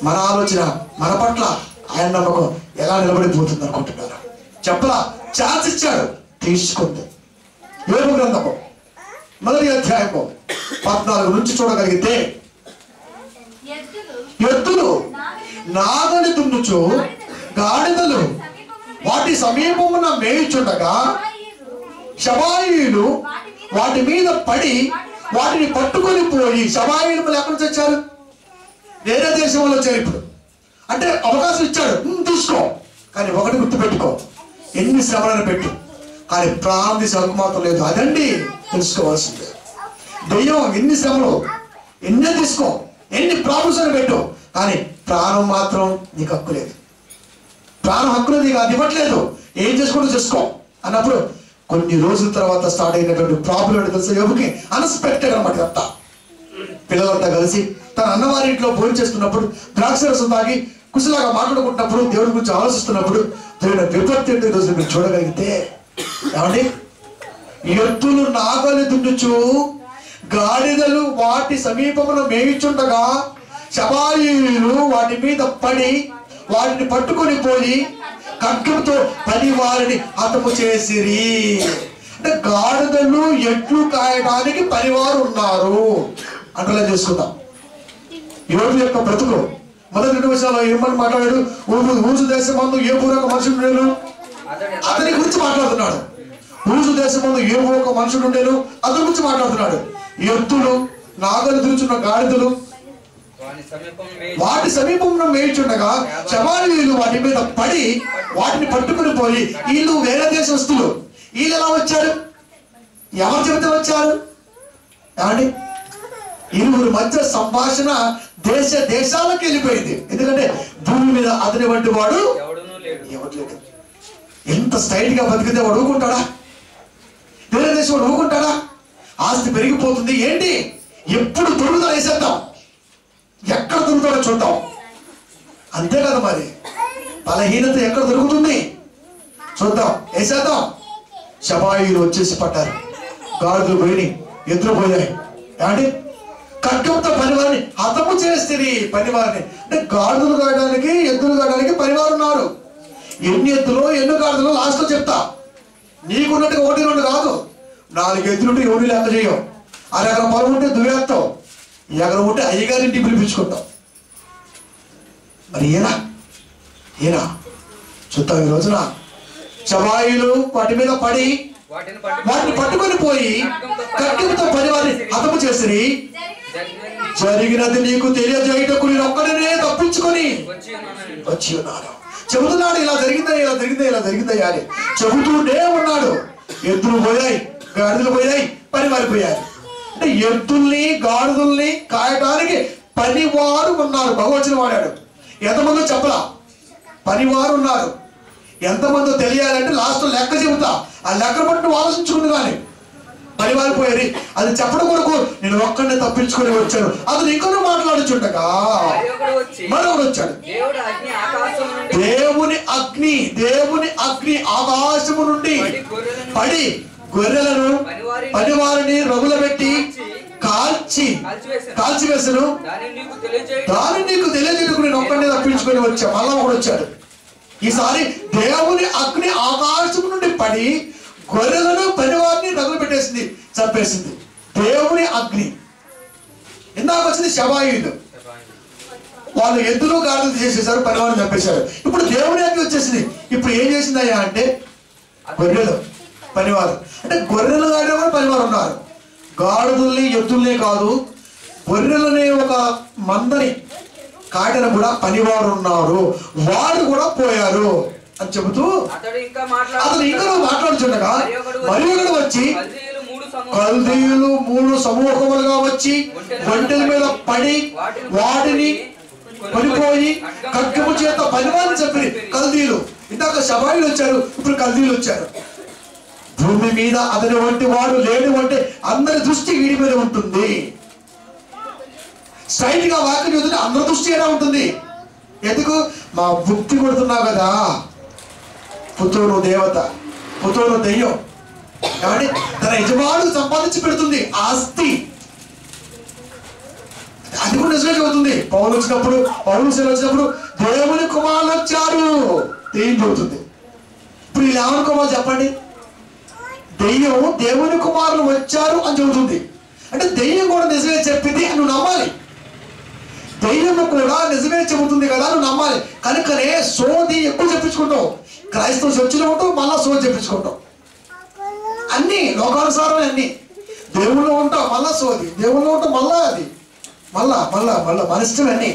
Speaker 1: మన ఆలోచన, మన పట్ల ఆయన నమ్మకం ఎలా నిలబడిపోతుంది అనుకుంటున్నారు? చెప్పలా, ఛాన్స్ ఇచ్చాడు, తీసుకుంది. యోబు గ్రంథము 1వ అధ్యాయము 14 నుంచి చూడగలిగితే, ఎద్దులు నాగలి దున్నుచు గాడిదలు వాటి సమీపమున మేయుచుండగా షబాయిలు వాటి మీద పడి వాటిని పట్టుకొని పోయి. షబాయిలు ఎక్కడి నుంచి వచ్చారు? వేరే దేశంలో వచ్చారు. ఇప్పుడు అంటే అవకాశం ఇచ్చాడు, తీసుకో. కానీ ఒకటి గుర్తుపెట్టుకో, ఎన్ని శ్రమలను పెట్టు, కానీ ప్రాణం తీసే హక్కు మాత్రం లేదు. అదండి తెలుసుకోవాల్సిందే. దెయ్యం ఎన్ని శ్రమలు, ఎన్ని తీసుకో, ఎన్ని ప్రాబ్లమ్స్ అని పెట్టు, కానీ ప్రాణం మాత్రం నీకు హక్కు లేదు. ప్రాణం హక్కులు నీకు అది ఇవ్వట్లేదు. ఏం చేసుకుంటూ చేసుకో అన్నప్పుడు కొన్ని రోజుల తర్వాత స్టార్ట్ అయినటువంటి ప్రాబ్లం ఏంటో తెలుసా యోబుకి? అన్ఎక్స్పెక్టెడ్ అన్నమాట. అంతా పిల్లలంతా కలిసి తన అన్నవారి ఇంట్లో భోజనం చేస్తున్నప్పుడు, ద్రాక్షరసం తాగి కుశలాగా మాట్లాడుకుంటున్నప్పుడు, దేవుడి గురించి ఆలోచిస్తున్నప్పుడు దేవుడి విపత్తి ఏంటో ఈరోజు మీరు చూడగలిగితే, ఏమండి, ఎద్దులు నాగలి దున్నుచు గాడిదలు వాటి సమీపంలో మేయుచుండగా షబాయిలు వాటి మీద పడి వాటిని పట్టుకొని పోయి ఖడ్గంతో పని వారిని హతము చేసిరి. అంటే గాడిదలు ఎడ్లు కాయడానికి పనివారు ఉన్నారు. అంటలా చేసుకుందాం. యోబు యొక్క బ్రతుకు మొదటి 2 విషయాల్లో ఏమని మాట్లాడాడు? ఊజు దేశం మందు యోబు ఒక మనుషుడు ఉండేను, అతని గురించి మాట్లాడుతున్నాడు. ఊజు దేశం మందు యోబు ఒక మనుషుడు ఉండేను, అతని గురించి మాట్లాడుతున్నాడు. ఎద్దులు నాగలు దురుచున్న గాడిదలు వాటి సమీపంలో మేయుచుండగా షబాయిలు వాటి మీద పడి వాటిని పట్టుకుని పోయి. వీళ్ళు వేరే దేశస్తులు. వీళ్ళు ఎలా వచ్చారు? ఎవరు చెబితే వచ్చారు? ఏమండి, ఇరువురి మధ్య సంభాషణ దేశాలకు వెళ్ళిపోయింది. ఎందుకంటే భూమి మీద అతని వంటి వాడు ఎవరు లేడు. ఎంత స్టైల్ గా బతికితే వాడు ఊరుకుంటాడా? వేరే దేశం వాడు ఊరుకుంటాడా? ఆస్తి పెరిగిపోతుంది. ఏంటి, ఎప్పుడు తొలుగుదల వేసేద్దాం, ఎక్కడ దొరుకుతాడో చూద్దాం. అంతే కదా మరి. బలహీనత ఎక్కడ దొరుకుతుంది చూద్దాం, వేసేద్దాం. షబాయిలు వచ్చేసి పడ్డారు. గాడిదలు పోయి, ఎద్దులు పోయాయి. ఏమండి, ఖడ్గంతో పనివారిని హతము చేస్తుంది. పనివారిని అంటే గాడిదలు కాయడానికి, ఎద్దులు కాయడానికి పనివారు ఉన్నారు. ఎన్ని ఎద్దులు ఎన్ని గాడిదలు లాస్ట్ లో చెప్తా. నీకున్నట్టుగా 1, 2 కాదు, 4 ఎద్దులుంటే ఎవరు లెక్క చేయవు. 6 ఎకరం పొలం ఉంటే దువ్వేస్తావు, ఎకరం ఉంటే అయ్యగారింటికి పిలిపించుకుంటాం. మరి ఏనా చూద్దాం. ఈ రోజున షబాయిలు వాటి మీద పడి వాటిని పట్టుకొని పోయి ఖడ్గంతో పనివారిని హతము చేసి, జరిగినది నీకు తెలియజేయటకు నేను ఒక్కడనే తప్పించుకొని వచ్చి ఉన్నాను. చెబుతున్నాడు, ఇలా జరిగిందా, ఇలా జరిగిందా, ఇలా జరిగిందా అని చెబుతూనే ఉన్నాడు. ఎద్దులు పోయాయి, గాడిదలు పోయాయి, పనివారు పోయాయి. అంటే ఎద్దుల్ని గాడిదల్ని కాయడానికి పనివారు ఉన్నారు. భగవచనం వాడాడు. ఎంతమందో చెప్పలా, పనివారు ఉన్నారు. ఎంతమందో తెలియాలంటే లాస్ట్ లెక్క చెబుతా. ఆ లెక్క బట్టి ఆలోచించుకుంది. కానీ పనివారిపోయారు. అది చెప్పడం కొరకు నేను ఒక్కడిని తప్పించుకొని వచ్చాను. అతను ఇంకొక మాట్లాడుచుండగా మరొకడు వచ్చాడు. దేవుని అగ్ని ఆకాశము నుండి పడి గొర్రెలను పనివారిని రగులబెట్టి కాల్చివేసను. దాన్ని నీకు తెలియజేయకు నేను ఒక్కడిని తప్పించుకొని వచ్చా. మళ్ళా ఒకడు వచ్చాడు. ఈసారి దేవుని అగ్ని ఆకాశం నుండి పడి గొర్రెలను పనివారిని రగులు పెట్టేసింది, చంపేసింది. దేవుని అగ్ని. ఇందాక వచ్చింది శవాయుడు. వాళ్ళు ఎద్దులు గాడిదలు చేసేసారు, పనివారిని చంపేశారు. ఇప్పుడు దేవుని అగ్ని వచ్చేసింది. ఇప్పుడు ఏం చేసిందయ్యా అంటే గొర్రెలు పనివారు, అంటే గొర్రెలు గాడిన కూడా పనివారు ఉన్నారు. గాడిదల్ని ఎద్దుల్నే కాదు, గొర్రెలనే ఒక మందని కాటన కూడా పనివారు ఉన్నారు, వారు కూడా పోయారు అని చెబుతూ అతను ఇంకా మాట్లాడుచుండగా మరి ఒకడు వచ్చి కల్దీయులు 3 సమూహములుగా వచ్చి ఒంటెల మీద పడి వాటిని పడిపోయి ఖడ్గము చేత పనివారిని చెప్పి కల్దీయులు. ఇందాక శబాయిలు వచ్చారు, ఇప్పుడు కల్దీయులు వచ్చారు. భూమి మీద అతని వంటి వాడు లేడు అంటే అందరి దృష్టి వీడి మీద ఉంటుంది. స్ట్రైట్ గా వాక్యం చదివితే అందరి దృష్టి ఎలా ఉంటుంది? ఎందుకు? మా బుద్ధి కొడుతున్నావు కదా, పుత్రుడు దేవత, పుత్రుడు దెయ్యం కాబట్టి తన యజమానుడు సంపాదించి పెడుతుంది ఆస్తి. అది కూడా నిజమే చెబుతుంది. పౌలు వచ్చినప్పుడు దేవుని కుమారులు వచ్చారు దెయ్యం చెబుతుంది. ఇప్పుడు వీళ్ళు ఎవరి కుమారులు చెప్పండి? దెయ్యం దేవుని కుమారులు వచ్చారు అని చెబుతుంది. అంటే దెయ్యం కూడా నిజమే చెప్పింది అని నువ్వు నమ్మాలి. దెయ్యము కూడా నిజమే చెబుతుంది కదా నువ్వు నమ్మాలి. కనుకనే సోది ఎక్కువ చెప్పించుకుంటావు. క్రైస్తవ చర్చిలో ఉంటావు, మళ్ళా సోది చెప్పించుకుంటావు. అన్ని లోకానుసారమే, అన్ని దేవుళ్ళు ఉంటావు మళ్ళా సోది, దేవుళ్ళు ఉంటావు మళ్ళా అది, మళ్ళా మన ఇష్టం. అన్ని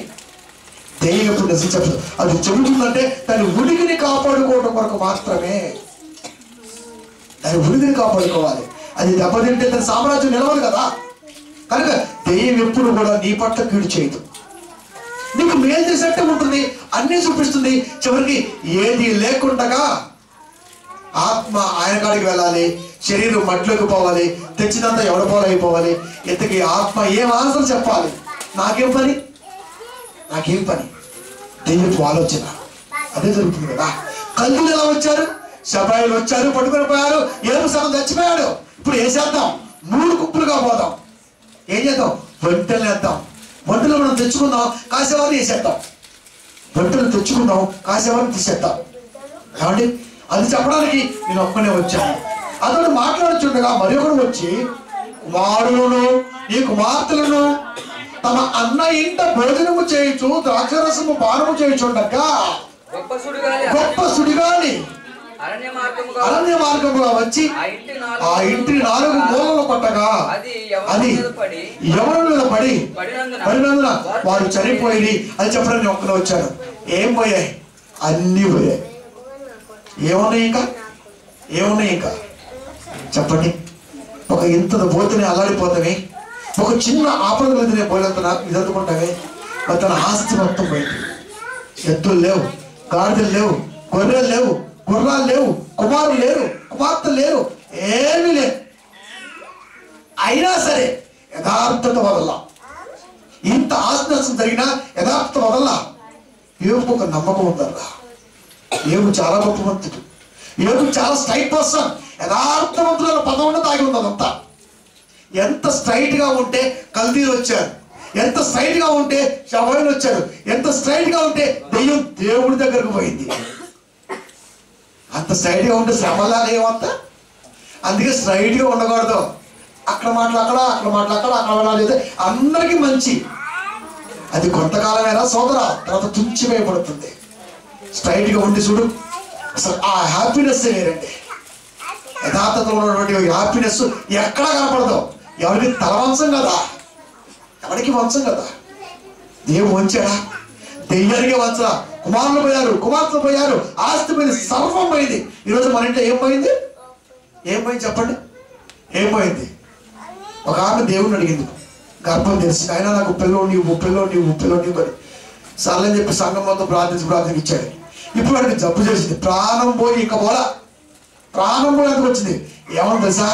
Speaker 1: దెయ్యం ఎప్పుడు నిజం చెప్పదు. అది చెబుతుందంటే దాని ఉనికిని కాపాడుకోవడం కొరకు మాత్రమే. దాని ఉనికిని కాపాడుకోవాలి. అది దెబ్బతింటే దాని సామ్రాజ్యం నిలవదు కదా. కనుక దెయ్యం ఎప్పుడు కూడా నీ పట్ల కీడు చేయదు, నీకు మేలు చేసేట్టే ఉంటుంది, అన్నీ చూపిస్తుంది. చివరికి ఏది లేకుండగా ఆత్మ ఆయన కాడికి వెళ్ళాలి, శరీరం మట్లోకి పోవాలి, తెచ్చినంత ఎవడపోలైపోవాలి. ఇంతకీ ఆత్మ ఏం ఆన్సర్ చెప్పాలి? నాకేం పని? దెయ్యపు ఆలోచన అదే జరుగుతుంది కదా. కల్దీయులు ఎలా వచ్చారు? శబాయిలు వచ్చారు, పట్టుకొని పోయారు. ఏడు సగం చచ్చిపోయాడు. ఇప్పుడు ఏం చేద్దాం? 3 గుంపులుగా పోదాం. ఏం చేద్దాం? ఒంటెలు వేద్దాం. ఒంటెలు మనం తెచ్చుకుందాం, కాసేవారిని వేసేద్దాం. ఒంటెలు తెచ్చుకుందాం, కాసేవారిని తీసేద్దాం. కాబట్టి అది చెప్పడానికి నేను ఒక్కనే వచ్చాను. అతడు మాట్లాడుచుండగా మరి ఒకడు వచ్చి కుమారులను ఈ కుమార్తెలను తమ అన్న ఇంట భోజనము చేయొచ్చు, ద్రాక్షరసము పానము చేయుచుండగా గొప్ప సుడిగాలి అరణ్య మార్గముగా వచ్చి ఆ ఇంటి 4 మూలలు పట్టగా అది ఎవరి మీద పడినందున వారు చనిపోయి అది చెప్పడానికి ఒక్కనే వచ్చారు. ఏం పోయాయి? అన్ని పోయాయి. ఏమున్నాయి ఇంకా చెప్పండి. ఒక ఇంత పోతేనే అల్లాడిపోతామే, ఒక చిన్న ఆపదలు వెళ్తేనే పోయినంత ఇదనుకుంటామే. తన ఆస్తి మొత్తం పోయింది. ఎద్దులు లేవు, గాడిదలు లేవు, గొర్రెలు లేవు, గుర్రాలు లేవు, కుమారులు లేరు, కుమార్తెలు లేరు, ఏమీ లేరు. అయినా సరే యథార్థత వదల, ఇంత ఆస్తి నష్టం జరిగినా యథార్థత వదల. యోబుకు ఒక నమ్మకం ఉందల్లా. యోబు చాలా గొప్ప మంత్రుడు, యోబు చాలా స్ట్రైట్ పర్సన్. యథార్థవంతుల పదం ఉన్న తాగి ఉంది అదంతా. ఎంత స్ట్రైట్ గా ఉంటే కల్దీలు వచ్చారు, ఎంత స్ట్రైట్ గా ఉంటే శవాయిలు వచ్చారు, ఎంత స్ట్రైట్ గా ఉంటే దెయ్యం దేవుడి దగ్గరకు పోయింది. అంత స్ట్రైట్ గా ఉంటే శ్రమలాగా ఏమంతా. అందుకే స్ట్రైట్ గా ఉండకూడదు. అక్కడ మాటలు అక్కడ చేస్తే అందరికీ మంచి. అది కొంతకాలమైనా సోదరా, తర్వాత తుంచివేయబడుతుంది. స్ట్రైట్ గా ఉండి చూడు, అసలు ఆ హ్యాపీనెస్ వేరండి. యథార్థతలో ఉన్నటువంటి హ్యాపీనెస్ ఎక్కడా కనపడదు. ఎవరికి తల వంచం కదా, ఎవరికి వంచం కదా. దేవుడు వంచాడా? దెయ్యానికే వంచరా. కుమారులు పోయారు, కుమార్తెలు పోయారు, ఆస్తి పోయింది, సర్వం పోయింది. ఈరోజు మన ఇంట్లో ఏం పోయింది చెప్పండి? ఏం పోయింది? ఒక ఆమె దేవుని అడిగింది, గర్భం తెలిసింది. ఆయన నాకు పిల్లోని మరి సర్లని చెప్పి సంఘం మొత్తం ప్రార్థన ఇచ్చాడు. ఇప్పుడు వాడికి జబ్బు చేసింది, ప్రాణం పోయి ఇంకా పోలా. ప్రాణం పోయేందుకు వచ్చింది. ఏమన్నా తెలుసా?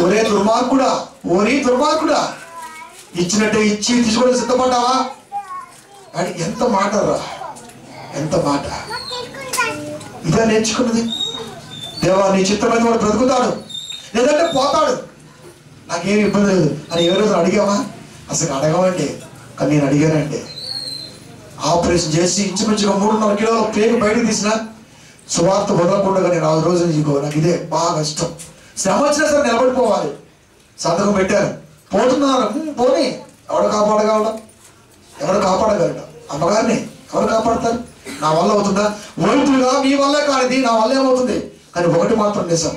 Speaker 1: ఒరే దుర్మార్గుడా, ఓరి దుర్మార్గుడా, ఇచ్చినట్టే ఇచ్చి తీసుకోవడం సిద్ధపడ్డావా అని ఎంత మాట రా, ఎంత మాట. ఇదే నేర్చుకున్నది. దేవా నీ చిత్తమైన వాడు బ్రతుకుతాడు, లేదంటే పోతాడు, నాకేమి ఇబ్బంది లేదు అని ఏ రోజు అడిగావా? అసలు అడగమంటే, కానీ నేను అడిగానంటే. ఆపరేషన్ చేసి ఇంచుమించుగా 3.5 కిలోల పేరు బయటకు తీసిన సువార్త వదలకుండా నేను 6 రోజులు ఇంకో నాకు ఇదే బాగా ఇష్టం. శ్రమ వచ్చినా సరే నిలబడిపోవాలి. సంతకం పెట్టారు, పోతున్నారు, పోనీ. ఎవడు కాపాడగలడం? ఎవరు కాపాడగలట? అమ్మగారిని ఎవరు కాపాడతారు? నా వల్ల అవుతుందా? వైద్యులుగా మీ వల్లే కానిది నా వల్ల ఏమవుతుంది? కానీ ఒకటి మాత్రం నిజం,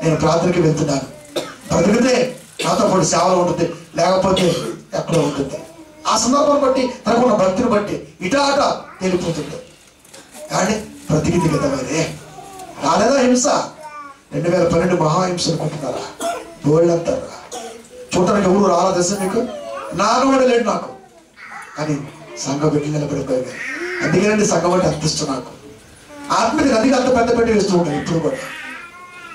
Speaker 1: నేను ప్రార్థనకి వెళ్తున్నాను. బ్రతికితే నాతో పాటు సేవలు ఉంటుంది, లేకపోతే ఎక్కడో ఉంటుంది. ఆ సందర్భాన్ని బట్టి తనకున్న భక్తిని బట్టి ఇటా అట వెళ్ళిపోతుంది. కానీ బ్రతికింది కదా మరి. రాలేదా హింస? 2012 మహాహింస అనుకుంటున్నారా? గోల్డ్ అంటారా? చూడటానికి ఎవరు రాలా తెలుసా మీకు? నాగవాడు లేడు నాకు, కానీ సంఘం పెట్టి నిలబడిపోయాడు. అందుకేనండి సంఘం అంటే అంత ఇష్టం నాకు. ఆత్మీయతకి అందుకే అంత పెద్ద పెట్టి వేస్తూ ఉంటాను ఇప్పుడు కూడా.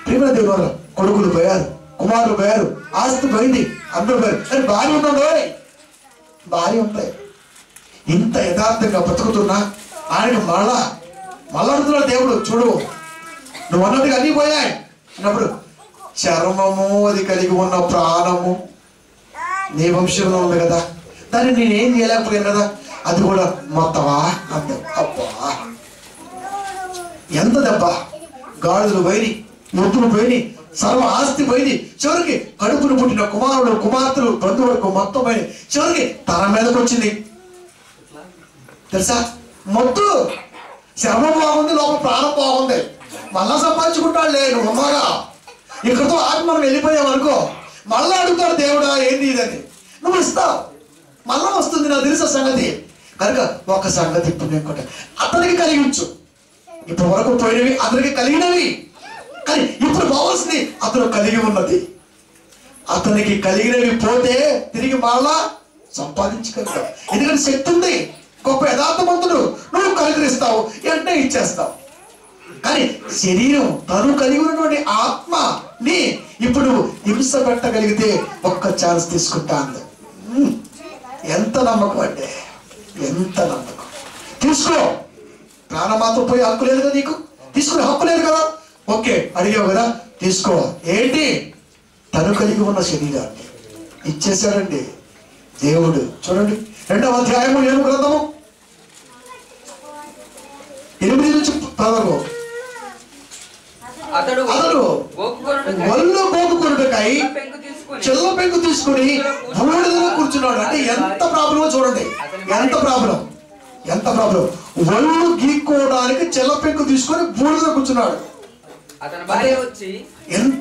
Speaker 1: ప్రియమైన దేవుని వల్ల కొడుకులు పోయారు, కుమారులు పోయారు, ఆస్తి పోయింది, అందరూ పోయారు. కానీ భార్య ఉన్నాడు, భార్య ఉంటాయి. ఇంత యథార్థంగా బతుకుతున్నా ఆయనకు మళ్ళా అడుగుతున్నాడు దేవుడు, చూడు నువ్వు అన్నట్టుగా అన్నీ పోయాయి అన్నప్పుడు, చర్మము అది కలిగి ఉన్న ప్రాణము నీ వంశంలో ఉంది కదా, దాన్ని నేనేం చేయలేకపోయాను కదా, అది కూడా మొత్తవా అంతే. అబ్బా ఎంత దెబ్బ! గాడులు పోయి, ఎత్తులు పోయి, సర్వ ఆస్తి పోయింది. చివరికి కడుపును పుట్టిన కుమారుడు కుమార్తెలు బంధువులకు మొత్తం పోయి చివరికి తన మీదకి వచ్చింది తెలుసా? మొత్తు శర్మం బాగుంది, లోపల ప్రాణం బాగుంది. మళ్ళా సంపాదించుకుంటాడు లేదు ఉన్నాగా. ఇక్కడితో ఆపి మనం వెళ్ళిపోయామనుకో, మళ్ళా అడుగుతాడు దేవుడా ఏంది ఇదని. నువ్వు ఇస్తావు, మళ్ళా వస్తుంది, నాకు తెలుసా సంగతి. కనుక ఒక సంగతి ఇప్పుడు నేను అతనికి కలిగించు. ఇప్పటి వరకు పోయినవి అతనికి కలిగినవి, కానీ ఇప్పుడు పోవాల్సింది అతను కలిగి ఉన్నది. అతనికి కలిగినవి పోతే తిరిగి మళ్ళా సంపాదించగలుగుతావు. ఎందుకంటే శక్తి ఉంది. గొప్ప యథార్థవంతుడు, నువ్వు కలుగరిస్తావు, వెంటనే ఇచ్చేస్తావు. కానీ శరీరం తను కలిగి ఉన్నటువంటి ఆత్మని ఇప్పుడు నువ్వు హింస పెట్టగలిగితే ఒక్క ఛాన్స్ తీసుకుంటాను. ఎంత నమ్మకం అంటే, ఎంత నమ్మకం. తీసుకో, ప్రాణం మాత్రం పోయే హక్కు లేదు కదా నీకు, తీసుకునే హక్కు లేదు కదా. ఓకే అడిగావు కదా, తీసుకో. ఏంటి? తను కలిగి ఉన్న శరీరాన్ని ఇచ్చేశాడండి దేవుడు. చూడండి 2వ అధ్యాయము 7 గ్రంథము 8 నుంచి 11. అతడు ఒళ్ళు పోకుకొనుటకై చెల్ల పెంకు తీసుకుని బూడిదలో కూర్చున్నాడు. అంటే ఎంత ప్రాబ్లమో చూడండి, ఎంత ప్రాబ్లం, ఎంత ప్రాబ్లం. ఒళ్ళు గీక్కోవడానికి చెల్ల పెంకు తీసుకొని బూడిదలో కూర్చున్నాడు.
Speaker 2: అతని భార్య వచ్చి
Speaker 1: ఎంత